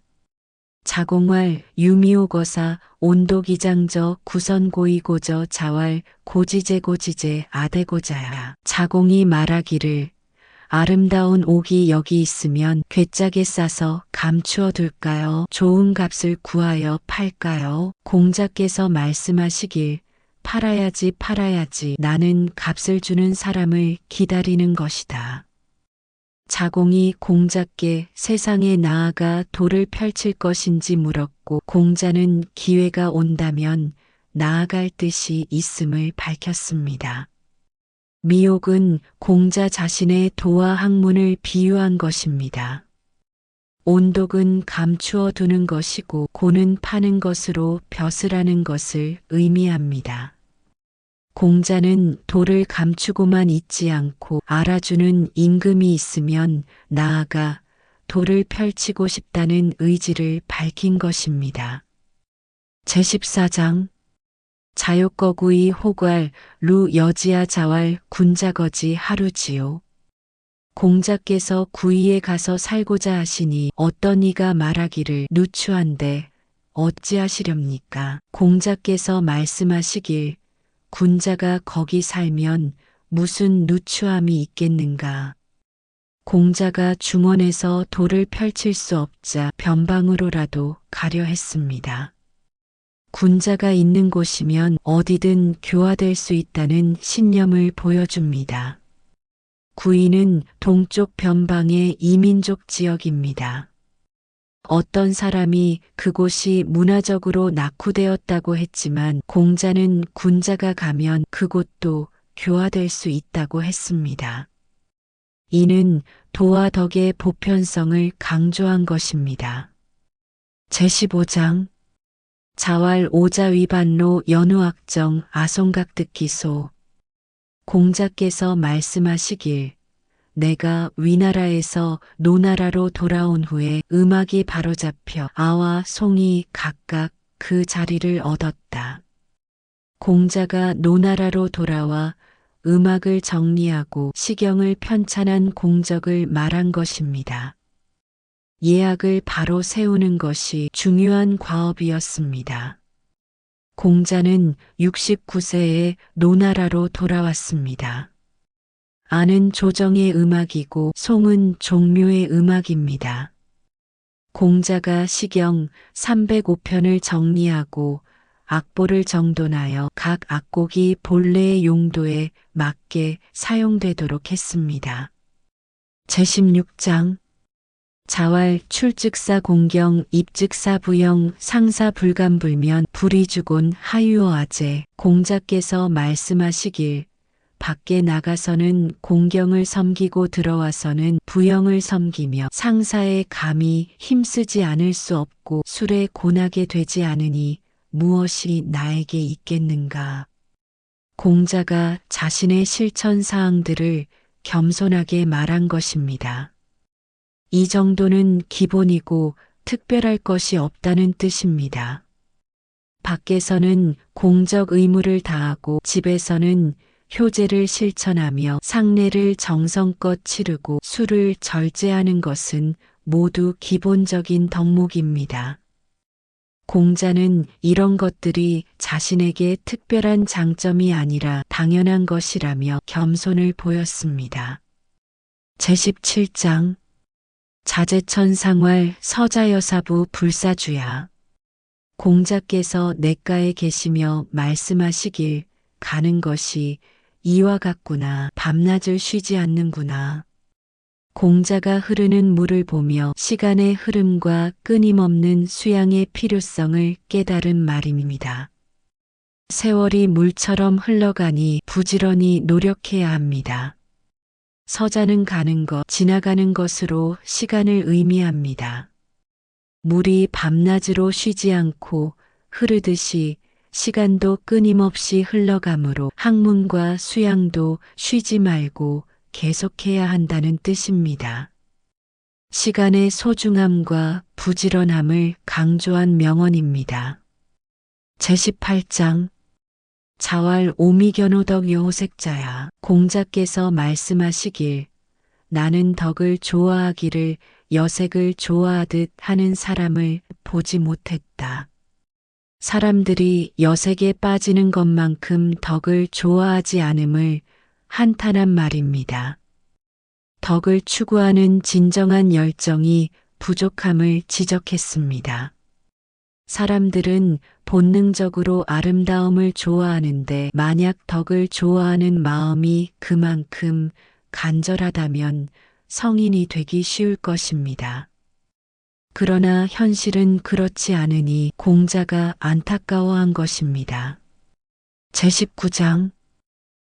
자공활 유미호거사 온도기장저 구선고이고저 자왈 고지제고지제 아대고자야. 자공이 말하기를 아름다운 옥이 여기 있으면 괴짝에 싸서 감추어 둘까요? 좋은 값을 구하여 팔까요? 공자께서 말씀하시길 팔아야지 팔아야지 나는 값을 주는 사람을 기다리는 것이다. 자공이 공자께 세상에 나아가 도를 펼칠 것인지 물었고 공자는 기회가 온다면 나아갈 뜻이 있음을 밝혔습니다. 미옥은 공자 자신의 도와 학문을 비유한 것입니다. 온독은 감추어 두는 것이고 고는 파는 것으로 벼슬하는 것을 의미합니다. 공자는 도를 감추고만 있지 않고 알아주는 임금이 있으면 나아가 도를 펼치고 싶다는 의지를 밝힌 것입니다. 제14장 자욕거구이 호괄 루 여지야 자왈 군자거지 하루지요. 공자께서 구이에 가서 살고자 하시니 어떤 이가 말하기를 누추한데 어찌하시렵니까? 공자께서 말씀하시길 군자가 거기 살면 무슨 누추함이 있겠는가. 공자가 중원에서 도를 펼칠 수 없자 변방으로라도 가려 했습니다. 군자가 있는 곳이면 어디든 교화될 수 있다는 신념을 보여줍니다. 구이는 동쪽 변방의 이민족 지역입니다. 어떤 사람이 그곳이 문화적으로 낙후되었다고 했지만 공자는 군자가 가면 그곳도 교화될 수 있다고 했습니다. 이는 도와 덕의 보편성을 강조한 것입니다. 제15장 자왈 오자위반로 연우악정 아송각 듣기소. 공자께서 말씀하시길 내가 위나라에서 노나라로 돌아온 후에 음악이 바로잡혀 아와 송이 각각 그 자리를 얻었다. 공자가 노나라로 돌아와 음악을 정리하고 시경을 편찬한 공적을 말한 것입니다. 예약을 바로 세우는 것이 중요한 과업이었습니다. 공자는 69세에 노나라로 돌아왔습니다. 아는 조정의 음악이고 송은 종묘의 음악입니다. 공자가 시경 305편을 정리하고 악보를 정돈하여 각 악곡이 본래의 용도에 맞게 사용되도록 했습니다. 제16장 자왈 출즉사 공경 입즉사 부영 상사 불감불면 불이주곤 하유어아제 공자께서 말씀하시길 밖에 나가서는 공경을 섬기고 들어와서는 부영을 섬기며 상사에 감히 힘쓰지 않을 수 없고 술에 권하게 되지 않으니 무엇이 나에게 있겠는가. 공자가 자신의 실천 사항들을 겸손하게 말한 것입니다. 이 정도는 기본이고 특별할 것이 없다는 뜻입니다. 밖에서는 공적 의무를 다하고 집에서는 효제를 실천하며 상례를 정성껏 치르고 술을 절제하는 것은 모두 기본적인 덕목입니다. 공자는 이런 것들이 자신에게 특별한 장점이 아니라 당연한 것이라며 겸손을 보였습니다. 제17장 자제천 상활 서자여사부 불사주야. 공자께서 냇가에 계시며 말씀하시길 가는 것이 이와 같구나. 밤낮을 쉬지 않는구나. 공자가 흐르는 물을 보며 시간의 흐름과 끊임없는 수양의 필요성을 깨달은 말입니다. 세월이 물처럼 흘러가니 부지런히 노력해야 합니다. 서자는 가는 것, 지나가는 것으로 시간을 의미합니다. 물이 밤낮으로 쉬지 않고 흐르듯이 시간도 끊임없이 흘러가므로 학문과 수양도 쉬지 말고 계속해야 한다는 뜻입니다. 시간의 소중함과 부지런함을 강조한 명언입니다. 제18장 자왈 오미견오덕 여호색자야. 공자께서 말씀하시길 나는 덕을 좋아하기를 여색을 좋아하듯 하는 사람을 보지 못했다. 사람들이 여색에 빠지는 것만큼 덕을 좋아하지 않음을 한탄한 말입니다. 덕을 추구하는 진정한 열정이 부족함을 지적했습니다. 사람들은 본능적으로 아름다움을 좋아하는데 만약 덕을 좋아하는 마음이 그만큼 간절하다면 성인이 되기 쉬울 것입니다. 그러나 현실은 그렇지 않으니 공자가 안타까워한 것입니다. 제19장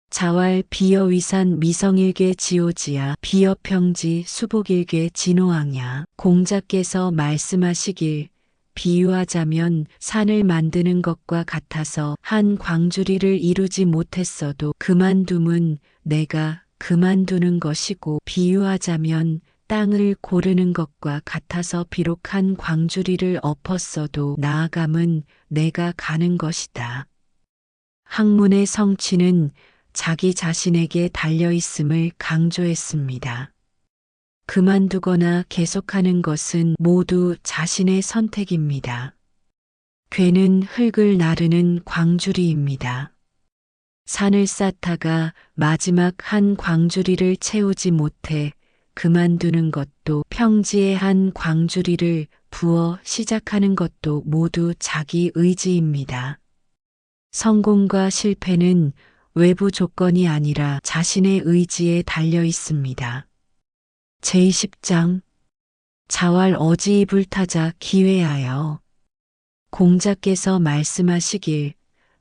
자왈 비여위산 미성일괴 지오지야 비여평지 수복일괴 진호왕야. 공자께서 말씀하시길 비유하자면 산을 만드는 것과 같아서 한 광주리를 이루지 못했어도 그만둠은 내가 그만두는 것이고 비유하자면 땅을 고르는 것과 같아서 비록 한 광주리를 엎었어도 나아감은 내가 가는 것이다. 학문의 성취는 자기 자신에게 달려있음을 강조했습니다. 그만두거나 계속하는 것은 모두 자신의 선택입니다. 괴는 흙을 나르는 광주리입니다. 산을 쌓다가 마지막 한 광주리를 채우지 못해 그만두는 것도 평지의 한 광주리를 부어 시작하는 것도 모두 자기 의지입니다. 성공과 실패는 외부 조건이 아니라 자신의 의지에 달려 있습니다. 제20장 자왈 어지 불타자 기회하여. 공자께서 말씀하시길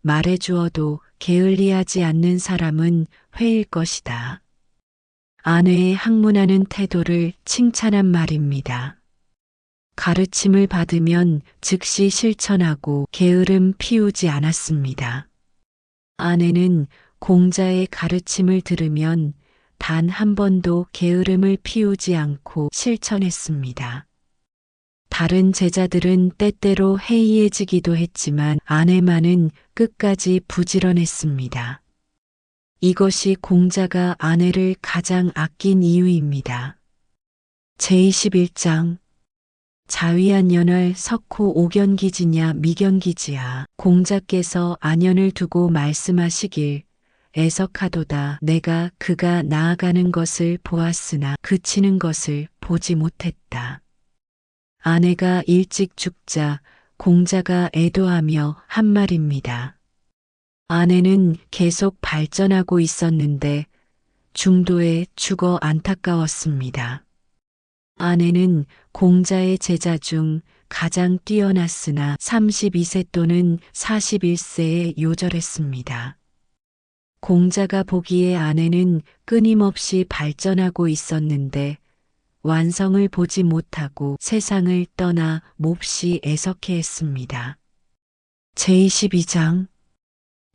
말해주어도 게을리하지 않는 사람은 회일 것이다. 아내의 학문하는 태도를 칭찬한 말입니다. 가르침을 받으면 즉시 실천하고 게으름 피우지 않았습니다. 아내는 공자의 가르침을 들으면 단 한 번도 게으름을 피우지 않고 실천했습니다. 다른 제자들은 때때로 해이해지기도 했지만 아내만은 끝까지 부지런했습니다. 이것이 공자가 아내를 가장 아낀 이유입니다. 제21장 자위한 연월 석호 오견기지냐 미견기지야. 공자께서 안연을 두고 말씀하시길 애석하도다. 내가 그가 나아가는 것을 보았으나 그치는 것을 보지 못했다. 아내가 일찍 죽자 공자가 애도하며 한 말입니다. 아내는 계속 발전하고 있었는데 중도에 죽어 안타까웠습니다. 아내는 공자의 제자 중 가장 뛰어났으나 32세 또는 41세에 요절했습니다. 공자가 보기에 아내는 끊임없이 발전하고 있었는데 완성을 보지 못하고 세상을 떠나 몹시 애석해했습니다. 제22장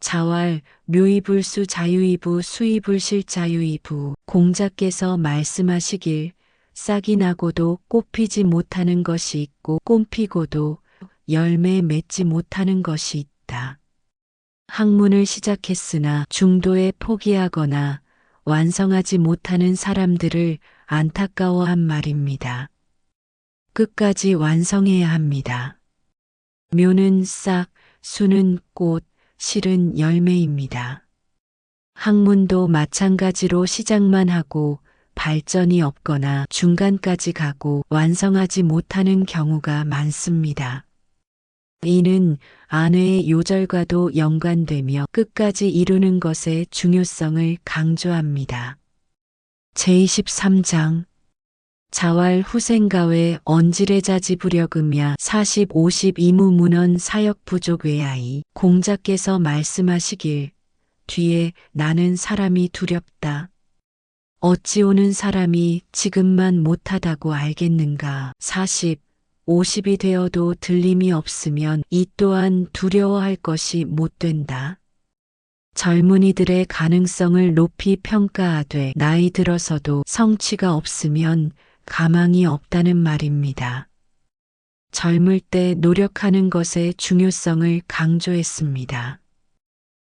자왈 묘이불수 자유이부 수이불실자유이부. 공자께서 말씀하시길 싹이 나고도 꽃 피지 못하는 것이 있고 꽃 피고도 열매 맺지 못하는 것이 있다. 학문을 시작했으나 중도에 포기하거나 완성하지 못하는 사람들을 안타까워한 말입니다. 끝까지 완성해야 합니다. 묘는 싹, 수는 꽃, 실은 열매입니다. 학문도 마찬가지로 시작만 하고 발전이 없거나 중간까지 가고 완성하지 못하는 경우가 많습니다. 이는 아내의 요절과도 연관되며 끝까지 이루는 것의 중요성을 강조합니다. 제23장 자왈 후생가외 언지레자지부력음야 40, 50 이무문헌 사역부족 외아이. 공자께서 말씀하시길 뒤에 나는 사람이 두렵다. 어찌 오는 사람이 지금만 못하다고 알겠는가. 40, 50이 되어도 들림이 없으면 이 또한 두려워할 것이 못 된다. 젊은이들의 가능성을 높이 평가하되 나이 들어서도 성취가 없으면 가망이 없다는 말입니다. 젊을 때 노력하는 것의 중요성을 강조했습니다.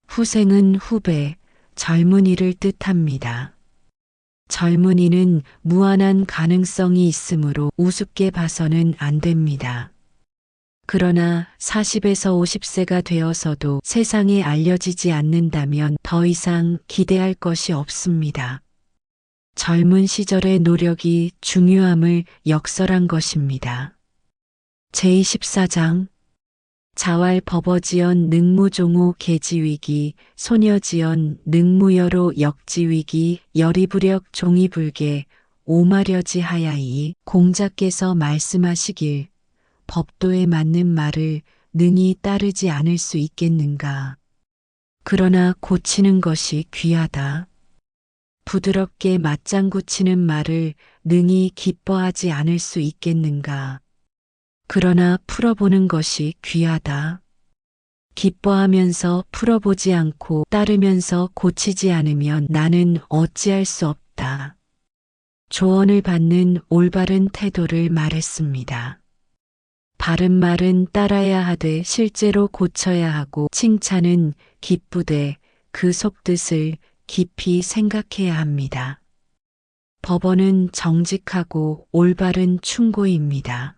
후생은 후배, 젊은이를 뜻합니다. 젊은이는 무한한 가능성이 있으므로 우습게 봐서는 안 됩니다. 그러나 40에서 50세가 되어서도 세상에 알려지지 않는다면 더 이상 기대할 것이 없습니다. 젊은 시절의 노력이 중요함을 역설한 것입니다. 제24장 자왈 법어지연 능무종호 계지위기 소녀지연 능무여로 역지위기 열이부력 종이불개 오마려지 하야이. 공자께서 말씀하시길 법도에 맞는 말을 능히 따르지 않을 수 있겠는가. 그러나 고치는 것이 귀하다. 부드럽게 맞장구 치는 말을 능히 기뻐하지 않을 수 있겠는가. 그러나 풀어보는 것이 귀하다. 기뻐하면서 풀어보지 않고 따르면서 고치지 않으면 나는 어찌할 수 없다. 조언을 받는 올바른 태도를 말했습니다. 바른 말은 따라야 하되 실제로 고쳐야 하고 칭찬은 기쁘되 그 속뜻을 깊이 생각해야 합니다. 법어는 정직하고 올바른 충고입니다.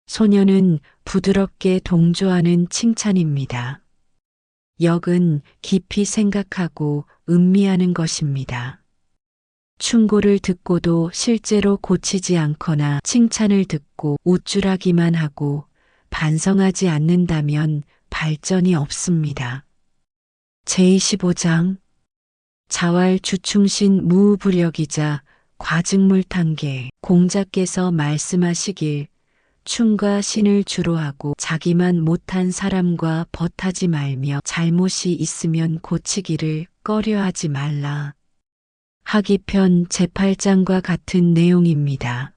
소녀는 부드럽게 동조하는 칭찬입니다. 역은 깊이 생각하고 음미하는 것입니다. 충고를 듣고도 실제로 고치지 않거나 칭찬을 듣고 우쭐하기만 하고 반성하지 않는다면 발전이 없습니다. 제25장 자왈 주충신 무부력이자 과증물탄계. 공자께서 말씀하시길 충과 신을 주로 하고 자기만 못한 사람과 벗하지 말며 잘못이 있으면 고치기를 꺼려하지 말라. 하기편 제8장과 같은 내용입니다.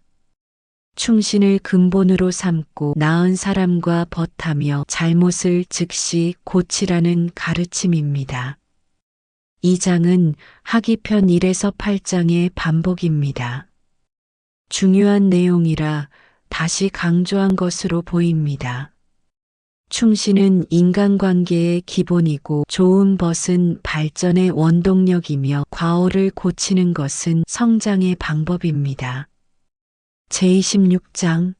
충신을 근본으로 삼고 나은 사람과 벗하며 잘못을 즉시 고치라는 가르침입니다. 이 장은 하기편 1에서 8장의 반복입니다. 중요한 내용이라 다시 강조한 것으로 보입니다. 충신은 인간관계의 기본이고 좋은 벗은 발전의 원동력이며 과오를 고치는 것은 성장의 방법입니다. 제26장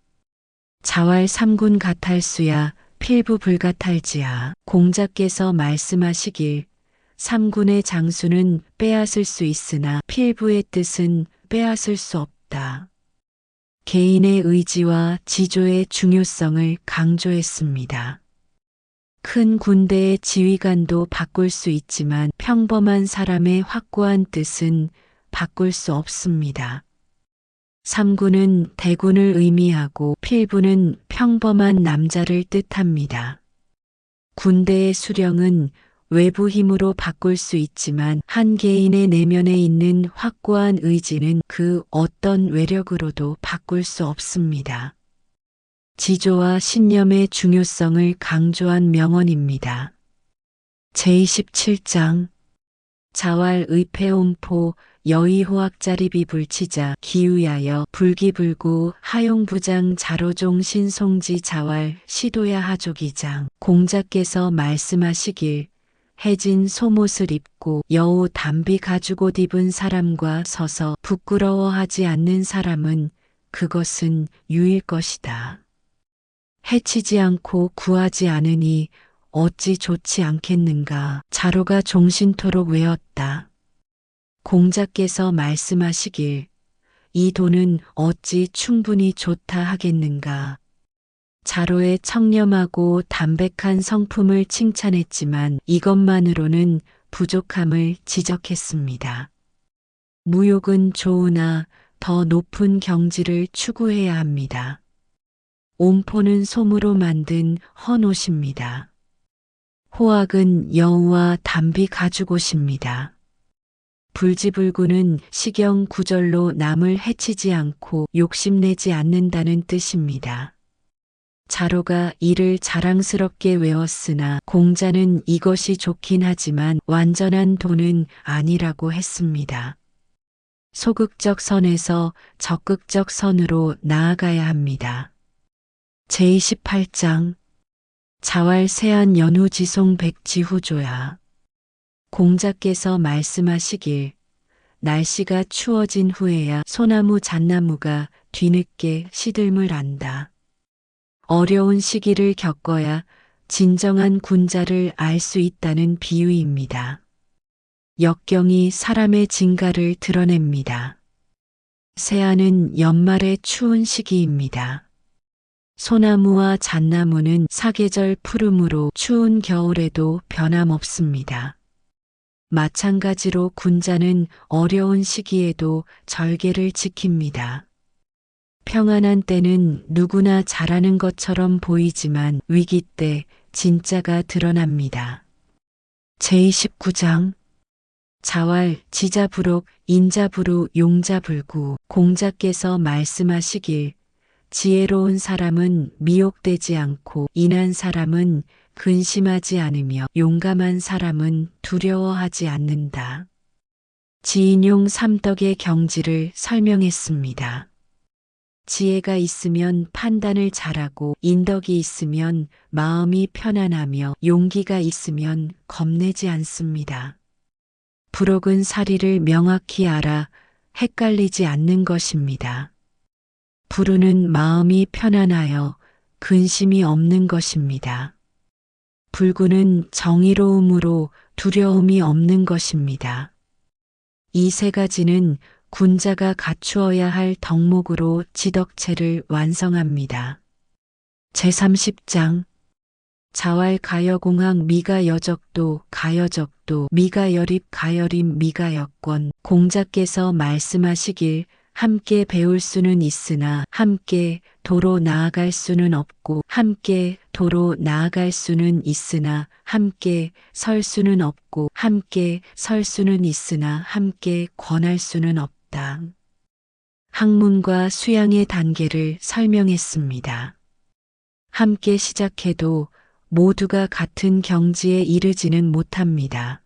자왈 3군 가탈수야 필부 불가탈지야. 공자께서 말씀하시길 3군의 장수는 빼앗을 수 있으나 필부의 뜻은 빼앗을 수 없다. 개인의 의지와 지조의 중요성을 강조했습니다. 큰 군대의 지휘관도 바꿀 수 있지만 평범한 사람의 확고한 뜻은 바꿀 수 없습니다. 3군은 대군을 의미하고 필부는 평범한 남자를 뜻합니다. 군대의 수령은 외부 힘으로 바꿀 수 있지만 한 개인의 내면에 있는 확고한 의지는 그 어떤 외력으로도 바꿀 수 없습니다. 지조와 신념의 중요성을 강조한 명언입니다. 제27장 자왈 의패온포 여의호학자리비 불치자 기우야여 불기불구 하용부장 자로종 신송지 자왈 시도야 하족이장. 공자께서 말씀하시길 해진 속옷을 입고 여우 담비 가죽옷 입은 사람과 서서 부끄러워하지 않는 사람은 그것은 유일 것이다. 해치지 않고 구하지 않으니 어찌 좋지 않겠는가. 자로가 종신토록 외웠다. 공자께서 말씀하시길 이 돈은 어찌 충분히 좋다 하겠는가. 자로의 청렴하고 담백한 성품을 칭찬했지만 이것만으로는 부족함을 지적했습니다. 무욕은 좋으나 더 높은 경지를 추구해야 합니다. 옴포는 솜으로 만든 헌옷입니다. 호학은 여우와 담비 가죽옷입니다. 불지불구는 시경 구절로 남을 해치지 않고 욕심내지 않는다는 뜻입니다. 자로가 이를 자랑스럽게 외웠으나 공자는 이것이 좋긴 하지만 완전한 돈은 아니라고 했습니다. 소극적 선에서 적극적 선으로 나아가야 합니다. 제28장 자왈 세안 연후지송 백지후조야. 공자께서 말씀하시길 날씨가 추워진 후에야 소나무 잣나무가 뒤늦게 시들물 안다. 어려운 시기를 겪어야 진정한 군자를 알 수 있다는 비유입니다. 역경이 사람의 진가를 드러냅니다. 세안은 연말의 추운 시기입니다. 소나무와 잣나무는 사계절 푸르므로 추운 겨울에도 변함없습니다. 마찬가지로 군자는 어려운 시기에도 절개를 지킵니다. 평안한 때는 누구나 잘하는 것처럼 보이지만 위기 때 진짜가 드러납니다. 제29장 자왈 지자부록 인자부루 용자불구. 공자께서 말씀하시길 지혜로운 사람은 미혹되지 않고 인한 사람은 근심하지 않으며 용감한 사람은 두려워하지 않는다. 지인용 삼덕의 경지를 설명했습니다. 지혜가 있으면 판단을 잘하고 인덕이 있으면 마음이 편안하며 용기가 있으면 겁내지 않습니다. 부록은 사리를 명확히 알아 헷갈리지 않는 것입니다. 부르는 마음이 편안하여 근심이 없는 것입니다. 불구는 정의로움으로 두려움이 없는 것입니다. 이 세 가지는 군자가 갖추어야 할 덕목으로 지덕체를 완성합니다. 제30장 자왈 가여공학 미가여적도 가여적도 미가여립 가여림 미가여권. 공자께서 말씀하시길 함께 배울 수는 있으나 함께 도로 나아갈 수는 없고 함께 도로 나아갈 수는 있으나 함께 설 수는 없고 함께 설 수는 있으나 함께 권할 수는 없다. 학문과 수양의 단계를 설명했습니다. 함께 시작해도 모두가 같은 경지에 이르지는 못합니다.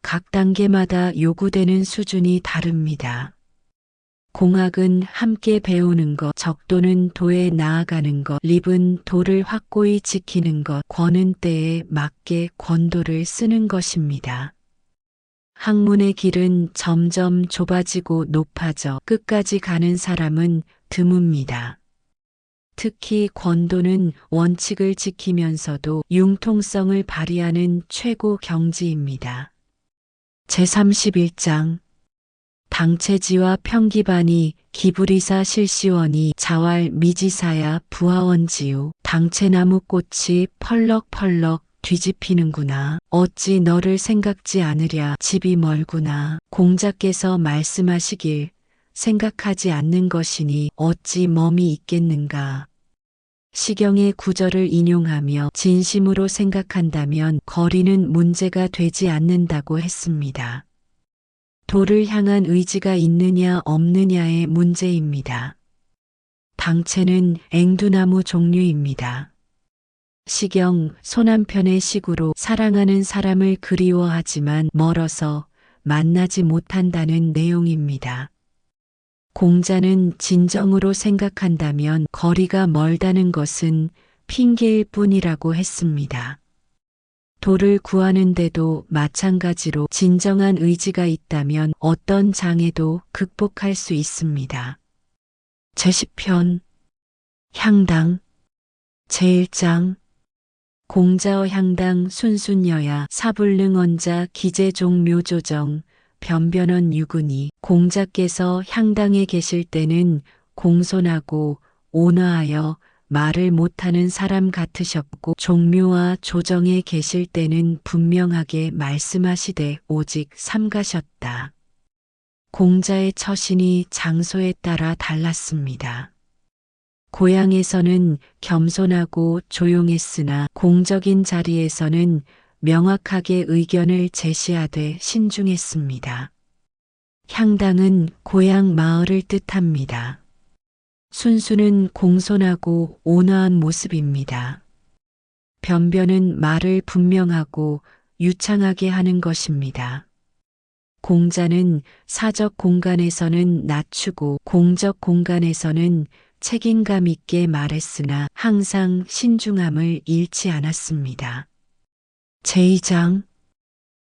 각 단계마다 요구되는 수준이 다릅니다. 공학은 함께 배우는 것, 적도는 도에 나아가는 것, 립은 도를 확고히 지키는 것, 권은 때에 맞게 권도를 쓰는 것입니다. 학문의 길은 점점 좁아지고 높아져 끝까지 가는 사람은 드뭅니다. 특히 권도는 원칙을 지키면서도 융통성을 발휘하는 최고 경지입니다. 제31장 당체지와 평기반이 기불이사 실시원이 자왈 미지사야 부하원지요. 당체나무 꽃이 펄럭펄럭 뒤집히는구나. 어찌 너를 생각지 않으랴. 집이 멀구나. 공자께서 말씀하시길 생각하지 않는 것이니 어찌 멈이 있겠는가. 시경의 구절을 인용하며 진심으로 생각한다면 거리는 문제가 되지 않는다고 했습니다. 도를 향한 의지가 있느냐 없느냐의 문제입니다. 당체는 앵두나무 종류입니다. 시경, 소남편의 식으로 사랑하는 사람을 그리워하지만 멀어서 만나지 못한다는 내용입니다. 공자는 진정으로 생각한다면 거리가 멀다는 것은 핑계일 뿐이라고 했습니다. 도를 구하는데도 마찬가지로 진정한 의지가 있다면 어떤 장애도 극복할 수 있습니다. 제10편 향당 제1장 공자어 향당 순순여야 사불능언자 기재종묘조정 변변언 유근이 공자께서 향당에 계실 때는 공손하고 온화하여 말을 못하는 사람 같으셨고 종묘와 조정에 계실 때는 분명하게 말씀하시되 오직 삼가셨다. 공자의 처신이 장소에 따라 달랐습니다. 고향에서는 겸손하고 조용했으나 공적인 자리에서는 명확하게 의견을 제시하되 신중했습니다. 향당은 고향 마을을 뜻합니다. 순수는 공손하고 온화한 모습입니다. 변변은 말을 분명하고 유창하게 하는 것입니다. 공자는 사적 공간에서는 낮추고 공적 공간에서는 책임감 있게 말했으나 항상 신중함을 잃지 않았습니다. 제2장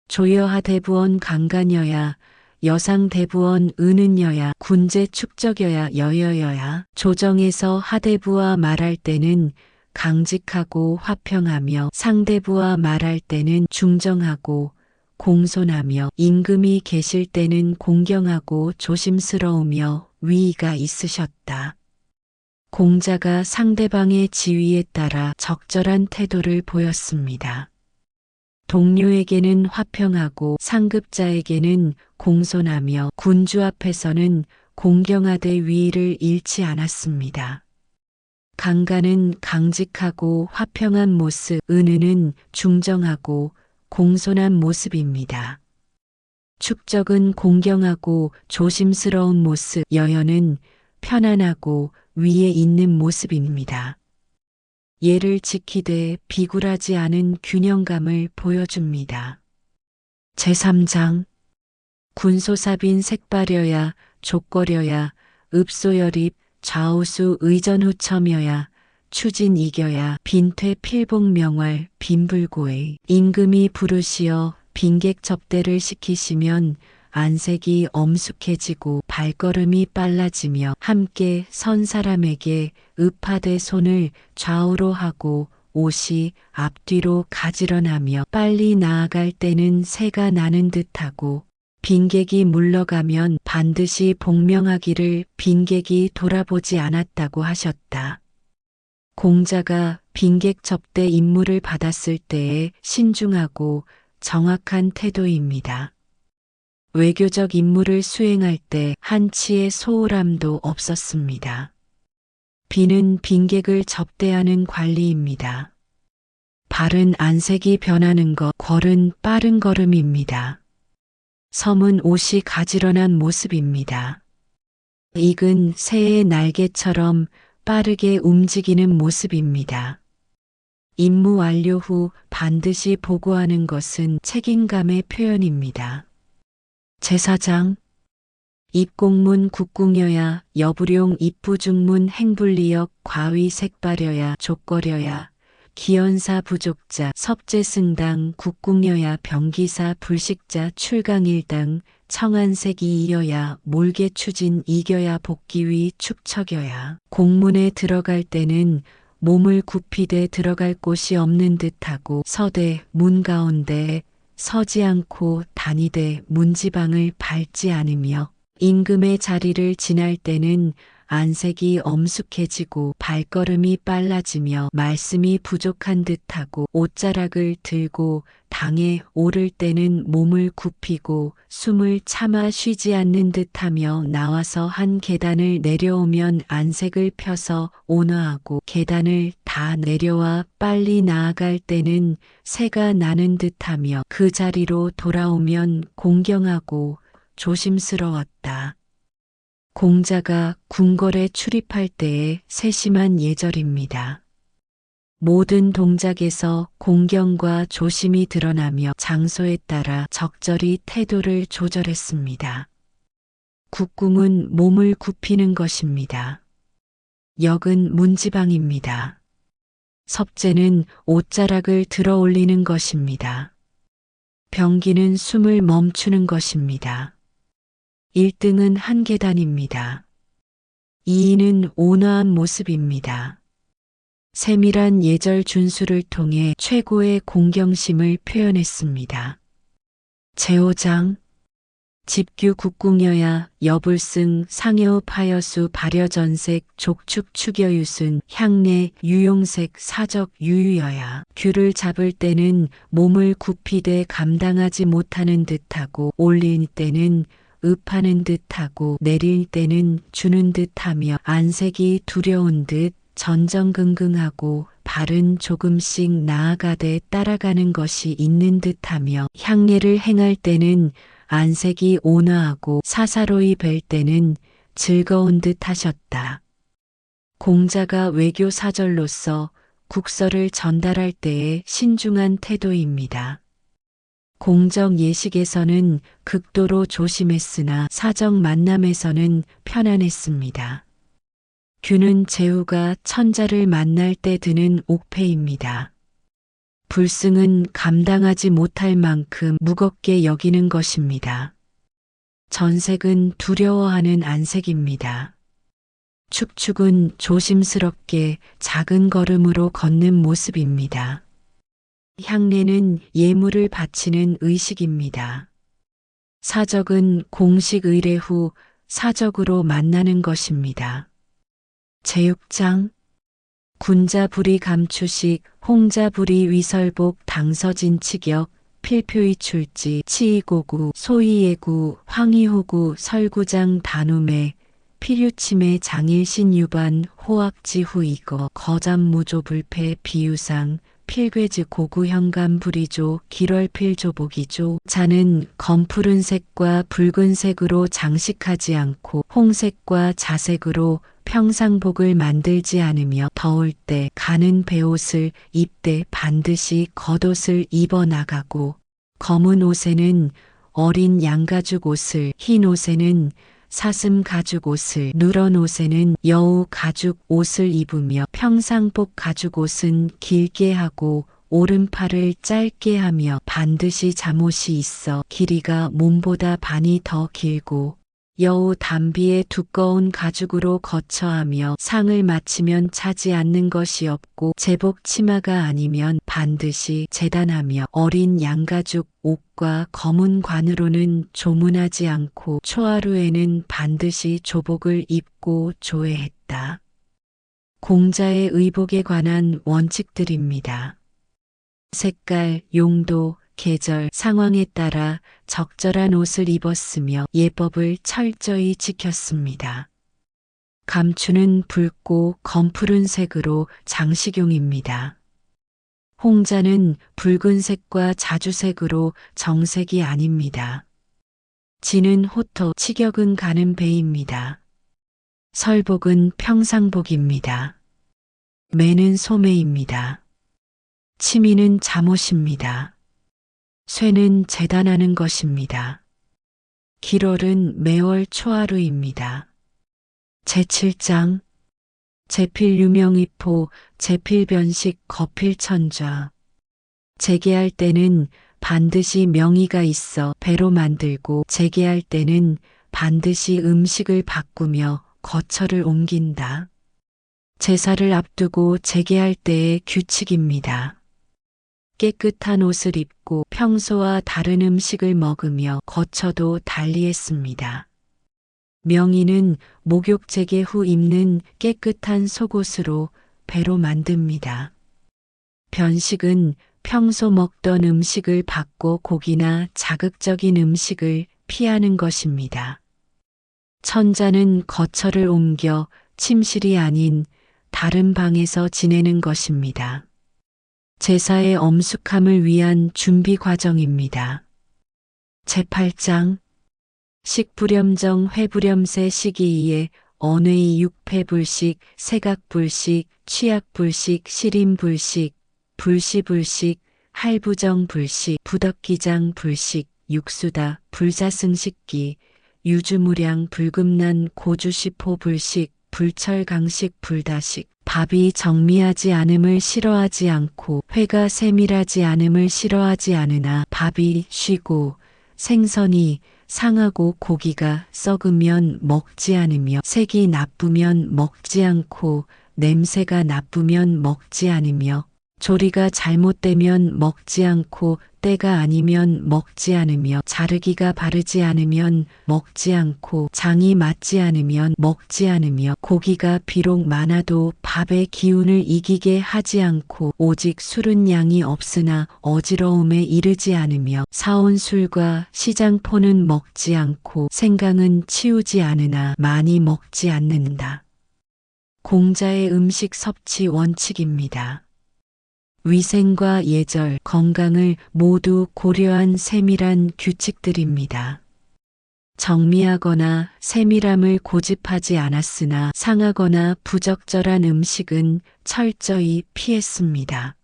조여하 대부원 강간여야 여상 대부원 은은여야 군제 축적여야 여여여야 조정에서 하대부와 말할 때는 강직하고 화평하며 상대부와 말할 때는 중정하고 공손하며 임금이 계실 때는 공경하고 조심스러우며 위의가 있으셨다. 공자가 상대방의 지위에 따라 적절한 태도를 보였습니다. 동료에게는 화평하고 상급자에게는 공손하며 군주 앞에서는 공경하되 위의를 잃지 않았습니다. 강간은 강직하고 화평한 모습, 은은은 중정하고 공손한 모습입니다. 축적은 공경하고 조심스러운 모습, 여여는 편안하고 위에 있는 모습입니다. 예를 지키되 비굴하지 않은 균형감을 보여줍니다. 제3장 군소사빈 색발여야 족거려야 읍소여립 좌우수 의전후첨여야 추진 이겨야 빈퇴 필복명활 빈불고의 임금이 부르시어 빈객 접대를 시키시면 안색이 엄숙해지고 발걸음이 빨라지며 함께 선 사람에게 읍하되 손을 좌우로 하고 옷이 앞뒤로 가지런하며 빨리 나아갈 때는 새가 나는 듯하고 빈객이 물러가면 반드시 복명하기를 빈객이 돌아보지 않았다고 하셨다. 공자가 빈객 접대 임무를 받았을 때의 신중하고 정확한 태도입니다. 외교적 임무를 수행할 때 한치의 소홀함도 없었습니다. 비는 빈객을 접대하는 관리입니다. 발은 안색이 변하는 것, 걸은 빠른 걸음입니다. 섬은 옷이 가지런한 모습입니다. 익은 새의 날개처럼 빠르게 움직이는 모습입니다. 임무 완료 후 반드시 보고하는 것은 책임감의 표현입니다. 제사장 입공문 국궁여야 여부룡 입부중문 행불리역 과위 색발여야 족거려야 기연사 부족자 섭제승당 국궁여야 병기사 불식자 출강일당 청안색 이여야 몰개추진 이겨야 복기위 축척여야 공문에 들어갈 때는 몸을 굽히되 들어갈 곳이 없는 듯하고 서되 문 가운데 서지 않고 다니되 문지방을 밟지 않으며 임금의 자리를 지날 때는 안색이 엄숙해지고 발걸음이 빨라지며 말씀이 부족한 듯하고 옷자락을 들고 당에 오를 때는 몸을 굽히고 숨을 참아 쉬지 않는 듯하며 나와서 한 계단을 내려오면 안색을 펴서 온화하고 계단을 다 내려와 빨리 나아갈 때는 새가 나는 듯하며 그 자리로 돌아오면 공경하고 조심스러웠다. 공자가 궁궐에 출입할 때의 세심한 예절입니다. 모든 동작에서 공경과 조심이 드러나며 장소에 따라 적절히 태도를 조절했습니다. 국궁은 몸을 굽히는 것입니다. 역은 문지방입니다. 섭제는 옷자락을 들어 올리는 것입니다. 병기는 숨을 멈추는 것입니다. 1등은 한 계단입니다. 2위는 온화한 모습입니다. 세밀한 예절 준수를 통해 최고의 공경심을 표현했습니다. 제호장 집규 국궁여야 여불승 상여읍 하여수 발여전색 족축 추겨유순 향내 유용색 사적 유유여야 규를 잡을 때는 몸을 굽히되 감당하지 못하는 듯하고 올릴 때는 읍하는 듯하고 내릴 때는 주는 듯하며 안색이 두려운 듯 전전긍긍하고 발은 조금씩 나아가되 따라가는 것이 있는 듯하며 향례를 행할 때는 안색이 온화하고 사사로이 뵐 때는 즐거운 듯 하셨다. 공자가 외교 사절로서 국서를 전달할 때의 신중한 태도입니다. 공적 예식에서는 극도로 조심했으나 사적 만남에서는 편안했습니다. 규는 제후가 천자를 만날 때 드는 옥패입니다. 불승은 감당하지 못할 만큼 무겁게 여기는 것입니다. 전색은 두려워하는 안색입니다. 축축은 조심스럽게 작은 걸음으로 걷는 모습입니다. 향례는 예물을 바치는 의식입니다. 사적은 공식 의례 후 사적으로 만나는 것입니다. 제육장 군자불이 감추식 홍자불이 위설복 당서진치격 필표의 출지 치이고구 소이예구 황이호구 설구장 단우매 필유침의 장일신유반 호학지후이거 거잠무조불패 비유상 필괴즈 고구현감 불이조 길월필조복이조 자는 검푸른 색과 붉은색으로 장식하지 않고 홍색과 자색으로 평상복을 만들지 않으며 더울 때 가는 베옷을 입되 반드시 겉옷을 입어 나가고 검은 옷에는 어린 양가죽 옷을 흰 옷에는 사슴 가죽 옷을 누런 옷에는 여우 가죽 옷을 입으며 평상복 가죽 옷은 길게 하고 오른팔을 짧게 하며 반드시 잠옷이 있어 길이가 몸보다 반이 더 길고 여우 담비에 두꺼운 가죽으로 거처하며 상을 마치면 차지 않는 것이 없고 제복 치마가 아니면 반드시 재단하며 어린 양가죽 옷과 검은 관으로는 조문하지 않고 초하루에는 반드시 조복을 입고 조회했다. 공자의 의복에 관한 원칙들입니다. 색깔, 용도, 계절, 상황에 따라 적절한 옷을 입었으며 예법을 철저히 지켰습니다. 감추는 붉고 검푸른 색으로 장식용입니다. 홍자는 붉은색과 자주색으로 정색이 아닙니다. 지는 호토, 치격은 가는 배입니다. 설복은 평상복입니다. 매는 소매입니다. 취미는 잠옷입니다. 쇠는 재단하는 것입니다. 길월은 매월 초하루입니다. 제7장 제필 유명이포 제필변식 거필천좌. 재개할 때는 반드시 명의가 있어 배로 만들고 재개할 때는 반드시 음식을 바꾸며 거처를 옮긴다. 제사를 앞두고 재개할 때의 규칙입니다. 깨끗한 옷을 입고 평소와 다른 음식을 먹으며 거처도 달리했습니다. 명의는 목욕 재개 후 입는 깨끗한 속옷으로 배로 만듭니다. 변식은 평소 먹던 음식을 바꿔 고기나 자극적인 음식을 피하는 것입니다. 천자는 거처를 옮겨 침실이 아닌 다른 방에서 지내는 것입니다. 제사의 엄숙함을 위한 준비 과정입니다. 제8장 식불염정 회불염세 시기이에 언의 육패불식, 세각불식, 취약불식, 실임불식, 불시불식, 할부정불식, 부덕기장불식, 육수다, 불자승식기, 유주무량, 불금난, 고주시포불식, 불철강식, 불다식, 밥이 정미하지 않음을 싫어하지 않고 회가 세밀하지 않음을 싫어하지 않으나 밥이 쉬고 생선이 상하고 고기가 썩으면 먹지 않으며 색이 나쁘면 먹지 않고 냄새가 나쁘면 먹지 않으며 조리가 잘못되면 먹지 않고 때가 아니면 먹지 않으며 자르기가 바르지 않으면 먹지 않고 장이 맞지 않으면 먹지 않으며 고기가 비록 많아도 밥의 기운을 이기게 하지 않고 오직 술은 양이 없으나 어지러움에 이르지 않으며 사온 술과 시장포는 먹지 않고 생강은 치우지 않으나 많이 먹지 않는다. 공자의 음식 섭취 원칙입니다. 위생과 예절, 건강을 모두 고려한 세밀한 규칙들입니다. 정미하거나 세밀함을 고집하지 않았으나 상하거나 부적절한 음식은 철저히 피했습니다.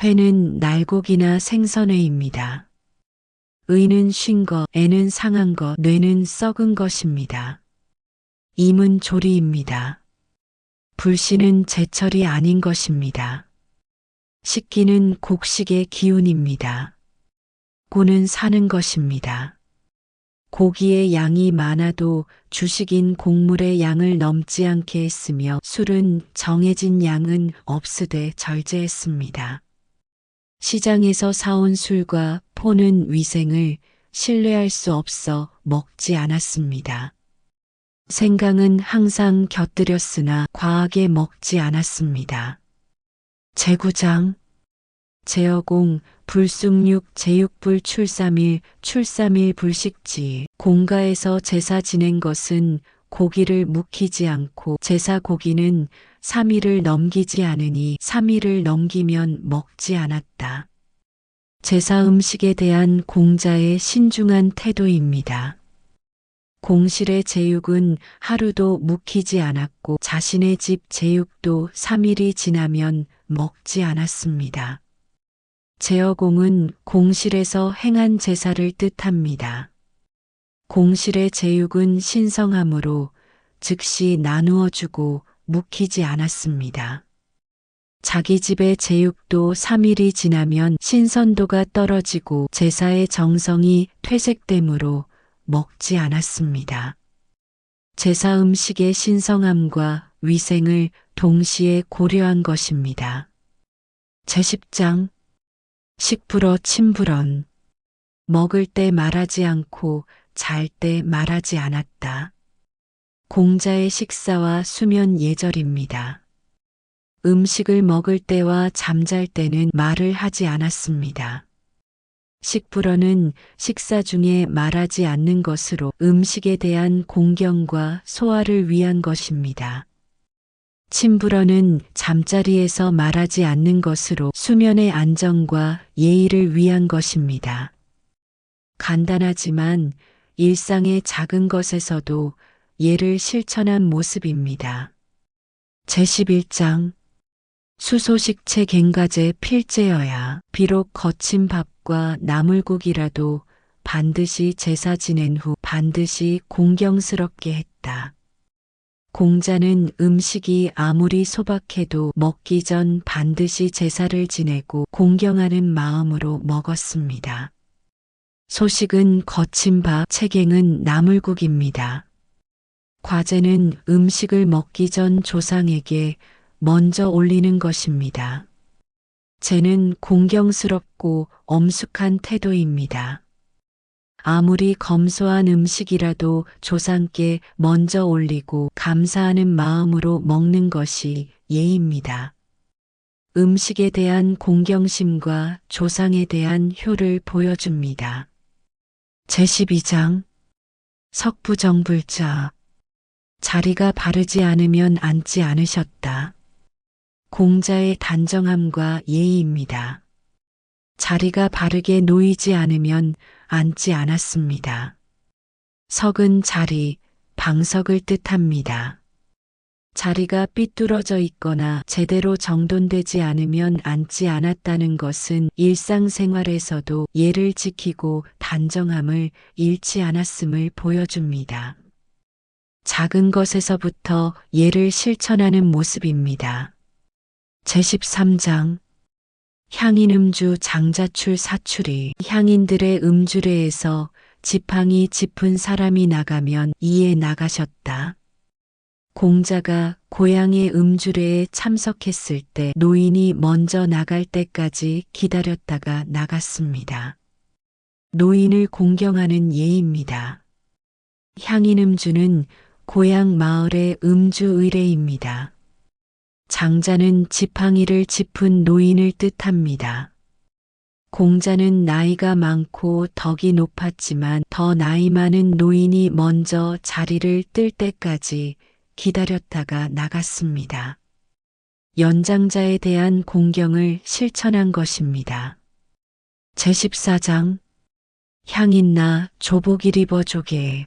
회는 날고기나 생선회입니다. 의는 쉰 것, 애는 상한 것, 뇌는 썩은 것입니다. 임은 조리입니다. 불씨는 제철이 아닌 것입니다. 식기는 곡식의 기운입니다. 고는 사는 것입니다. 고기의 양이 많아도 주식인 곡물의 양을 넘지 않게 했으며 술은 정해진 양은 없으되 절제했습니다. 시장에서 사온 술과 포는 위생을 신뢰할 수 없어 먹지 않았습니다. 생강은 항상 곁들였으나 과하게 먹지 않았습니다. 제9장 제어공 불숙육 제육불 출삼일 출삼일 불식지. 공가에서 제사 지낸 것은 고기를 묵히지 않고 제사 고기는 3일을 넘기지 않으니 3일을 넘기면 먹지 않았다. 제사 음식에 대한 공자의 신중한 태도입니다. 공실의 제육은 하루도 묵히지 않았고 자신의 집 제육도 3일이 지나면 먹지 않았습니다. 제어공은 공실에서 행한 제사를 뜻합니다. 공실의 제육은 신성하므로 즉시 나누어 주고 묵히지 않았습니다. 자기 집의 제육도 3일이 지나면 신선도가 떨어지고 제사의 정성이 퇴색되므로 먹지 않았습니다. 제사 음식의 신성함과 위생을 동시에 고려한 것입니다. 제10장 식불어 침불언. 먹을 때 말하지 않고 잘 때 말하지 않았다. 공자의 식사와 수면 예절입니다. 음식을 먹을 때와 잠잘 때는 말을 하지 않았습니다. 식불어는 식사 중에 말하지 않는 것으로 음식에 대한 공경과 소화를 위한 것입니다. 침불어는 잠자리에서 말하지 않는 것으로 수면의 안정과 예의를 위한 것입니다. 간단하지만 일상의 작은 것에서도 예를 실천한 모습입니다. 제11장 수소식체 갱가제 필제여야 비록 거친 밥과 나물국이라도 반드시 제사 지낸 후 반드시 공경스럽게 했다. 공자는 음식이 아무리 소박해도 먹기 전 반드시 제사를 지내고 공경하는 마음으로 먹었습니다. 소식은 거친 밥, 채갱은 나물국입니다. 과제는 음식을 먹기 전 조상에게 먼저 올리는 것입니다. 제는 공경스럽고 엄숙한 태도입니다. 아무리 검소한 음식이라도 조상께 먼저 올리고 감사하는 마음으로 먹는 것이 예입니다. 음식에 대한 공경심과 조상에 대한 효를 보여줍니다. 제12장 석부정불자 자리가 바르지 않으면 앉지 않으셨다. 공자의 단정함과 예의입니다. 자리가 바르게 놓이지 않으면 앉지 않았습니다. 석은 자리, 방석을 뜻합니다. 자리가 삐뚤어져 있거나 제대로 정돈되지 않으면 앉지 않았다는 것은 일상생활에서도 예를 지키고 단정함을 잃지 않았음을 보여줍니다. 작은 것에서부터 예를 실천하는 모습입니다. 제13장 향인음주 장자출 사출이 향인들의 음주례에서 지팡이 짚은 사람이 나가면 이에 나가셨다. 공자가 고향의 음주례에 참석했을 때 노인이 먼저 나갈 때까지 기다렸다가 나갔습니다. 노인을 공경하는 예입니다. 향인음주는 고향 마을의 음주 의례입니다. 장자는 지팡이를 짚은 노인을 뜻합니다. 공자는 나이가 많고 덕이 높았지만 더 나이 많은 노인이 먼저 자리를 뜰 때까지 기다렸다가 나갔습니다. 연장자에 대한 공경을 실천한 것입니다. 제14장 향인나 조복일 입어 조개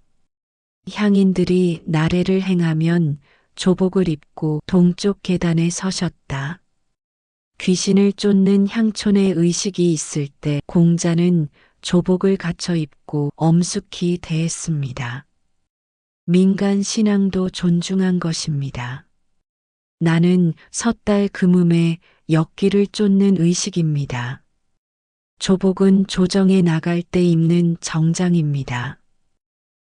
향인들이 나래를 행하면 조복을 입고 동쪽 계단에 서셨다. 귀신을 쫓는 향촌의 의식이 있을 때 공자는 조복을 갖춰 입고 엄숙히 대했습니다. 민간 신앙도 존중한 것입니다. 나는 섣달 금음에 역기를 쫓는 의식입니다. 조복은 조정에 나갈 때 입는 정장입니다.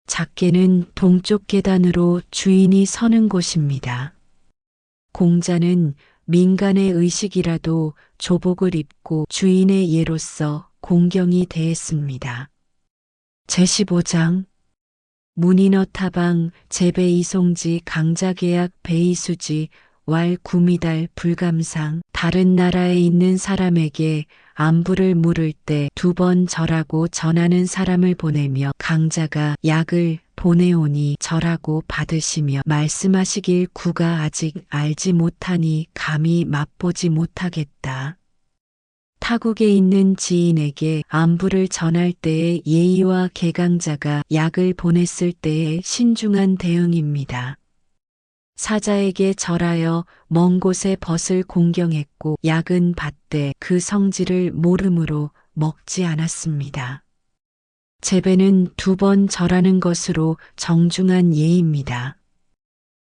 작게는 동쪽 계단으로 주인이 서는 곳입니다. 공자는 민간의 의식이라도 조복을 입고 주인의 예로서 공경이 대했습니다. 제15장 문인어 타방 제배 이송지 강자계약 베이수지 왈 구미달 불감상 다른 나라에 있는 사람에게 안부를 물을 때 2번 절하고 전하는 사람을 보내며 강자가 약을 보내오니 절하고 받으시며 말씀하시길 구가 아직 알지 못하니 감히 맛보지 못하겠다. 타국에 있는 지인에게 안부를 전할 때의 예의와 개강자가 약을 보냈을 때의 신중한 대응입니다. 사자에게 절하여 먼 곳에 벗을 공경했고 약은 받되 그 성질을 모름으로 먹지 않았습니다. 제배는 2번 절하는 것으로 정중한 예입니다.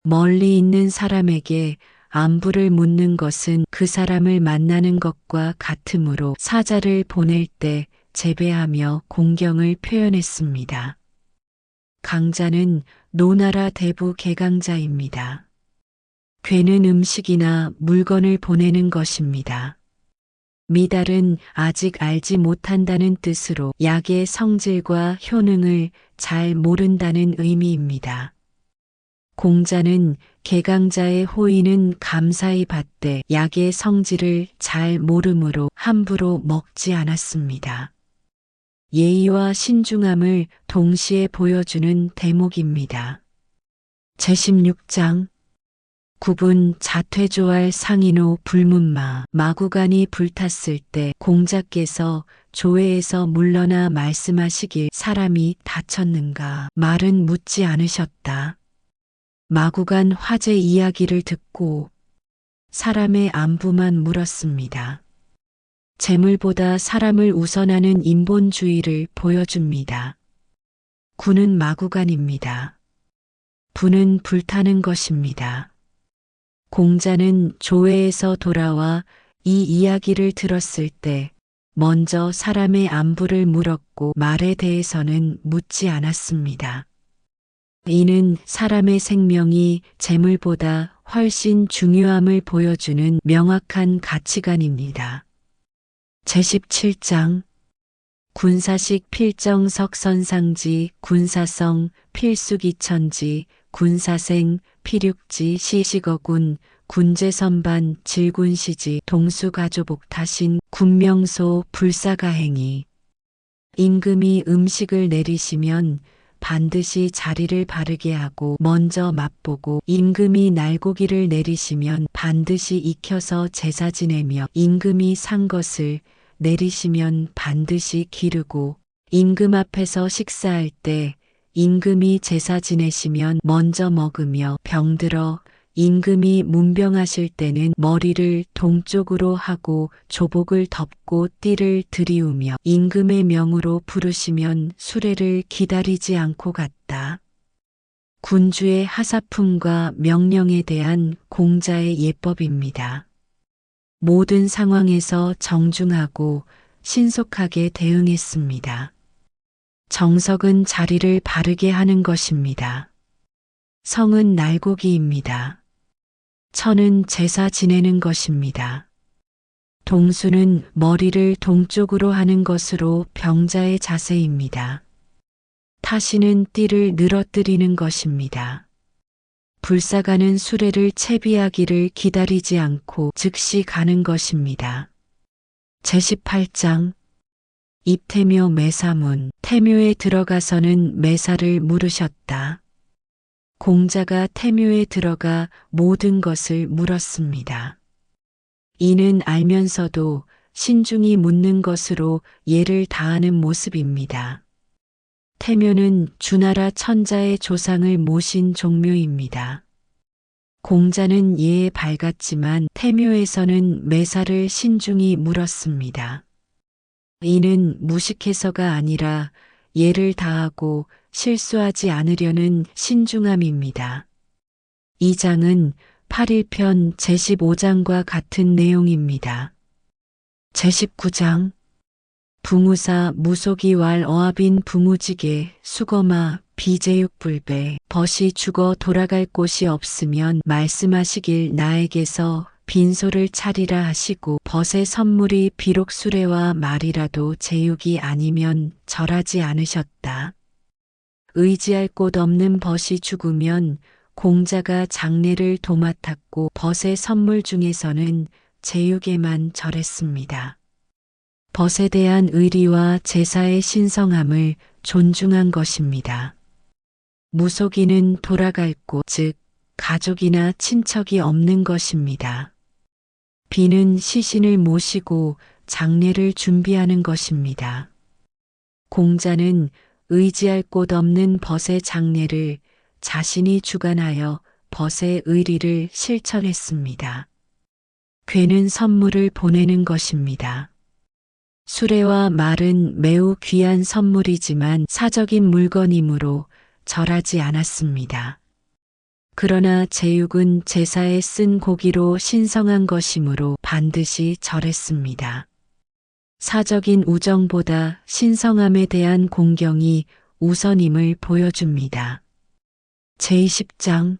멀리 있는 사람에게 안부를 묻는 것은 그 사람을 만나는 것과 같으므로 사자를 보낼 때 제배하며 공경을 표현했습니다. 강자는 노나라 대부 개강자입니다. 괴는 음식이나 물건을 보내는 것입니다. 미달은 아직 알지 못한다는 뜻으로 약의 성질과 효능을 잘 모른다는 의미입니다. 공자는 개강자의 호의는 감사히 받되 약의 성질을 잘 모르므로 함부로 먹지 않았습니다. 예의와 신중함을 동시에 보여주는 대목입니다. 제16장 구분 자퇴조할 상인호 불문마 마구간이 불탔을 때 공자께서 조회에서 물러나 말씀하시길 사람이 다쳤는가 말은 묻지 않으셨다. 마구간 화재 이야기를 듣고 사람의 안부만 물었습니다. 재물보다 사람을 우선하는 인본주의를 보여줍니다. 구는 마구간입니다. 부는 불타는 것입니다. 공자는 조회에서 돌아와 이 이야기를 들었을 때 먼저 사람의 안부를 물었고 말에 대해서는 묻지 않았습니다. 이는 사람의 생명이 재물보다 훨씬 중요함을 보여주는 명확한 가치관입니다. 제17장 군사식 필정석 선상지 군사성 필수기천지 군사생 필육지 시식어군 군제선반 질군시지 동수가조복타신 군명소 불사가행이 임금이 음식을 내리시면 반드시 자리를 바르게 하고 먼저 맛보고 임금이 날고기를 내리시면 반드시 익혀서 제사 지내며 임금이 산 것을 내리시면 반드시 기르고 임금 앞에서 식사할 때 임금이 제사 지내시면 먼저 먹으며 병들어 임금이 문병하실 때는 머리를 동쪽으로 하고 조복을 덮고 띠를 들이우며 임금의 명으로 부르시면 수레를 기다리지 않고 갔다. 군주의 하사품과 명령에 대한 공자의 예법입니다. 모든 상황에서 정중하고 신속하게 대응했습니다. 정석은 자리를 바르게 하는 것입니다. 성은 날고기입니다. 천은 제사 지내는 것입니다. 동수는 머리를 동쪽으로 하는 것으로 병자의 자세입니다. 타시는 띠를 늘어뜨리는 것입니다. 불사가는 수레를 채비하기를 기다리지 않고 즉시 가는 것입니다. 제18장 입태묘 매사문 태묘에 들어가서는 매사를 물으셨다. 공자가 태묘에 들어가 모든 것을 물었습니다. 이는 알면서도 신중히 묻는 것으로 예를 다하는 모습입니다. 태묘는 주나라 천자의 조상을 모신 종묘입니다. 공자는 예에 밝았지만 태묘에서는 매사를 신중히 물었습니다. 이는 무식해서가 아니라 예를 다하고 실수하지 않으려는 신중함입니다. 이 장은 8일편 제15장과 같은 내용입니다. 제19장 붕우사 무속이왈 어압인 붕우지게 수거마 비제육불배 벗이 죽어 돌아갈 곳이 없으면 말씀하시길 나에게서 빈소를 차리라 하시고 벗의 선물이 비록 수레와 말이라도 제육이 아니면 절하지 않으셨다. 의지할 곳 없는 벗이 죽으면 공자가 장례를 도맡았고 벗의 선물 중에서는 제육에만 절했습니다. 벗에 대한 의리와 제사의 신성함을 존중한 것입니다. 무속인은 돌아갈 곳, 즉 가족이나 친척이 없는 것입니다. 비는 시신을 모시고 장례를 준비하는 것입니다. 공자는 의지할 곳 없는 벗의 장례를 자신이 주관하여 벗의 의리를 실천했습니다. 괴는 선물을 보내는 것입니다. 수레와 말은 매우 귀한 선물이지만 사적인 물건이므로 절하지 않았습니다. 그러나 제육은 제사에 쓴 고기로 신성한 것이므로 반드시 절했습니다. 사적인 우정보다 신성함에 대한 공경이 우선임을 보여줍니다. 제20장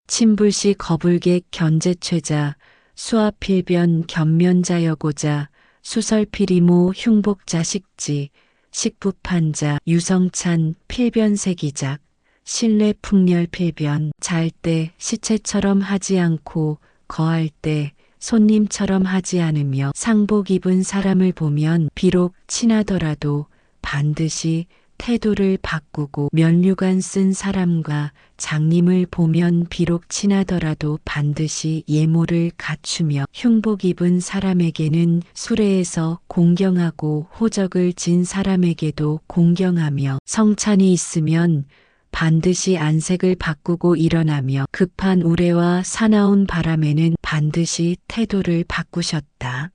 친불시 거불객 견제최자 수아필변 견면자여고자 수설필이모 흉복자 식지 식부판자 유성찬 필변세기작 신뢰 풍렬 필변 잘 때 시체처럼 하지 않고 거할 때 손님처럼 하지 않으며 상복 입은 사람을 보면 비록 친하더라도 반드시 태도를 바꾸고 면류관 쓴 사람과 장님을 보면 비록 친하더라도 반드시 예모를 갖추며 흉복 입은 사람에게는 수레에서 공경하고 호적을 진 사람에게도 공경하며 성찬이 있으면 반드시 안색을 바꾸고 일어나며 급한 우레와 사나운 바람에는 반드시 태도를 바꾸셨다.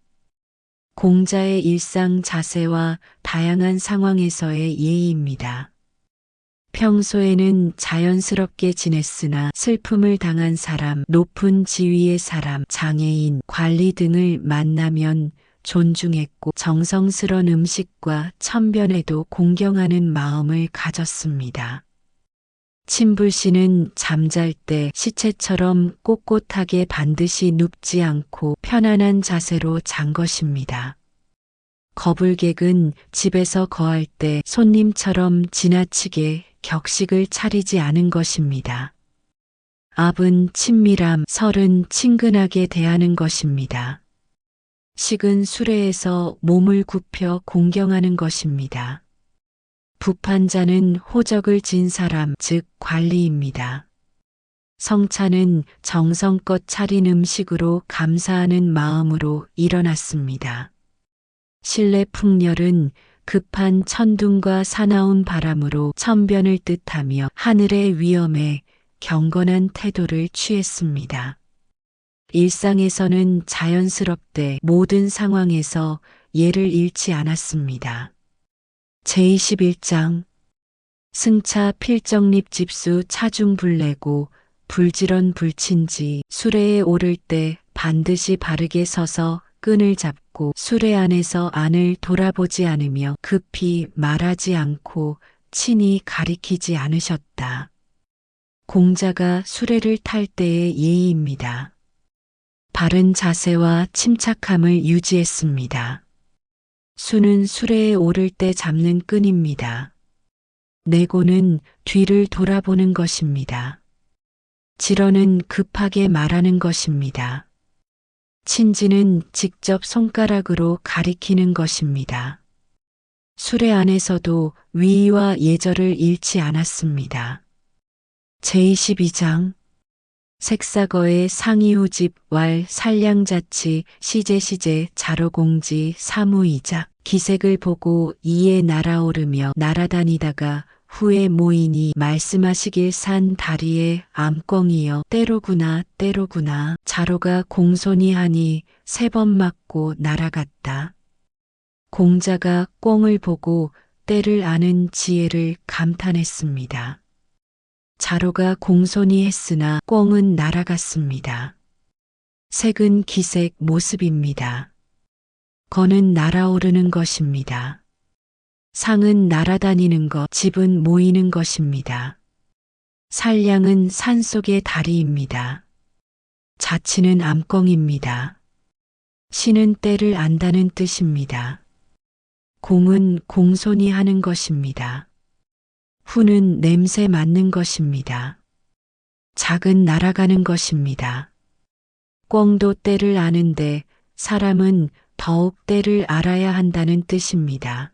공자의 일상 자세와 다양한 상황에서의 예의입니다. 평소에는 자연스럽게 지냈으나 슬픔을 당한 사람, 높은 지위의 사람, 장애인, 관리 등을 만나면 존중했고 정성스런 음식과 천변에도 공경하는 마음을 가졌습니다. 침불씨는 잠잘 때 시체처럼 꼿꼿하게 반드시 눕지 않고 편안한 자세로 잔 것입니다. 거불객은 집에서 거할 때 손님처럼 지나치게 격식을 차리지 않은 것입니다. 압은 친밀함, 설은 친근하게 대하는 것입니다. 식은 수레에서 몸을 굽혀 공경하는 것입니다. 부판자는 호적을 진 사람, 즉 관리입니다. 성찬은 정성껏 차린 음식으로 감사하는 마음으로 일어났습니다. 실내 풍렬은 급한 천둥과 사나운 바람으로 천변을 뜻하며 하늘의 위엄에 경건한 태도를 취했습니다. 일상에서는 자연스럽게 모든 상황에서 예를 잃지 않았습니다. 제21장 승차 필정립 집수 차중 불내고 불지런 불친지 수레에 오를 때 반드시 바르게 서서 끈을 잡고 수레 안에서 안을 돌아보지 않으며 급히 말하지 않고 친히 가리키지 않으셨다. 공자가 수레를 탈 때의 예의입니다. 바른 자세와 침착함을 유지했습니다. 수는 수레에 오를 때 잡는 끈입니다. 내고는 뒤를 돌아보는 것입니다. 지런은 급하게 말하는 것입니다. 친지는 직접 손가락으로 가리키는 것입니다. 수레 안에서도 위의와 예절을 잃지 않았습니다. 제22장 색사거의 상이후집 왈 살량자치 시제시제 자로공지 사무이작 기색을 보고 이에 날아오르며 날아다니다가 후에 모이니 말씀하시길 산 다리에 암꿩이여 때로구나 때로구나 자로가 공손히 하니 3번 맞고 날아갔다. 공자가 꿩을 보고 때를 아는 지혜를 감탄했습니다. 자로가 공손히 했으나 꿩은 날아갔습니다. 색은 기색 모습입니다. 거는 날아오르는 것입니다. 상은 날아다니는 것, 집은 모이는 것입니다. 살량은 산속의 다리입니다. 자치는 암꿩입니다. 시는 때를 안다는 뜻입니다. 공은 공손히 하는 것입니다. 후는 냄새 맡는 것입니다. 작은 날아가는 것입니다. 꿩도 때를 아는데 사람은 더욱 때를 알아야 한다는 뜻입니다.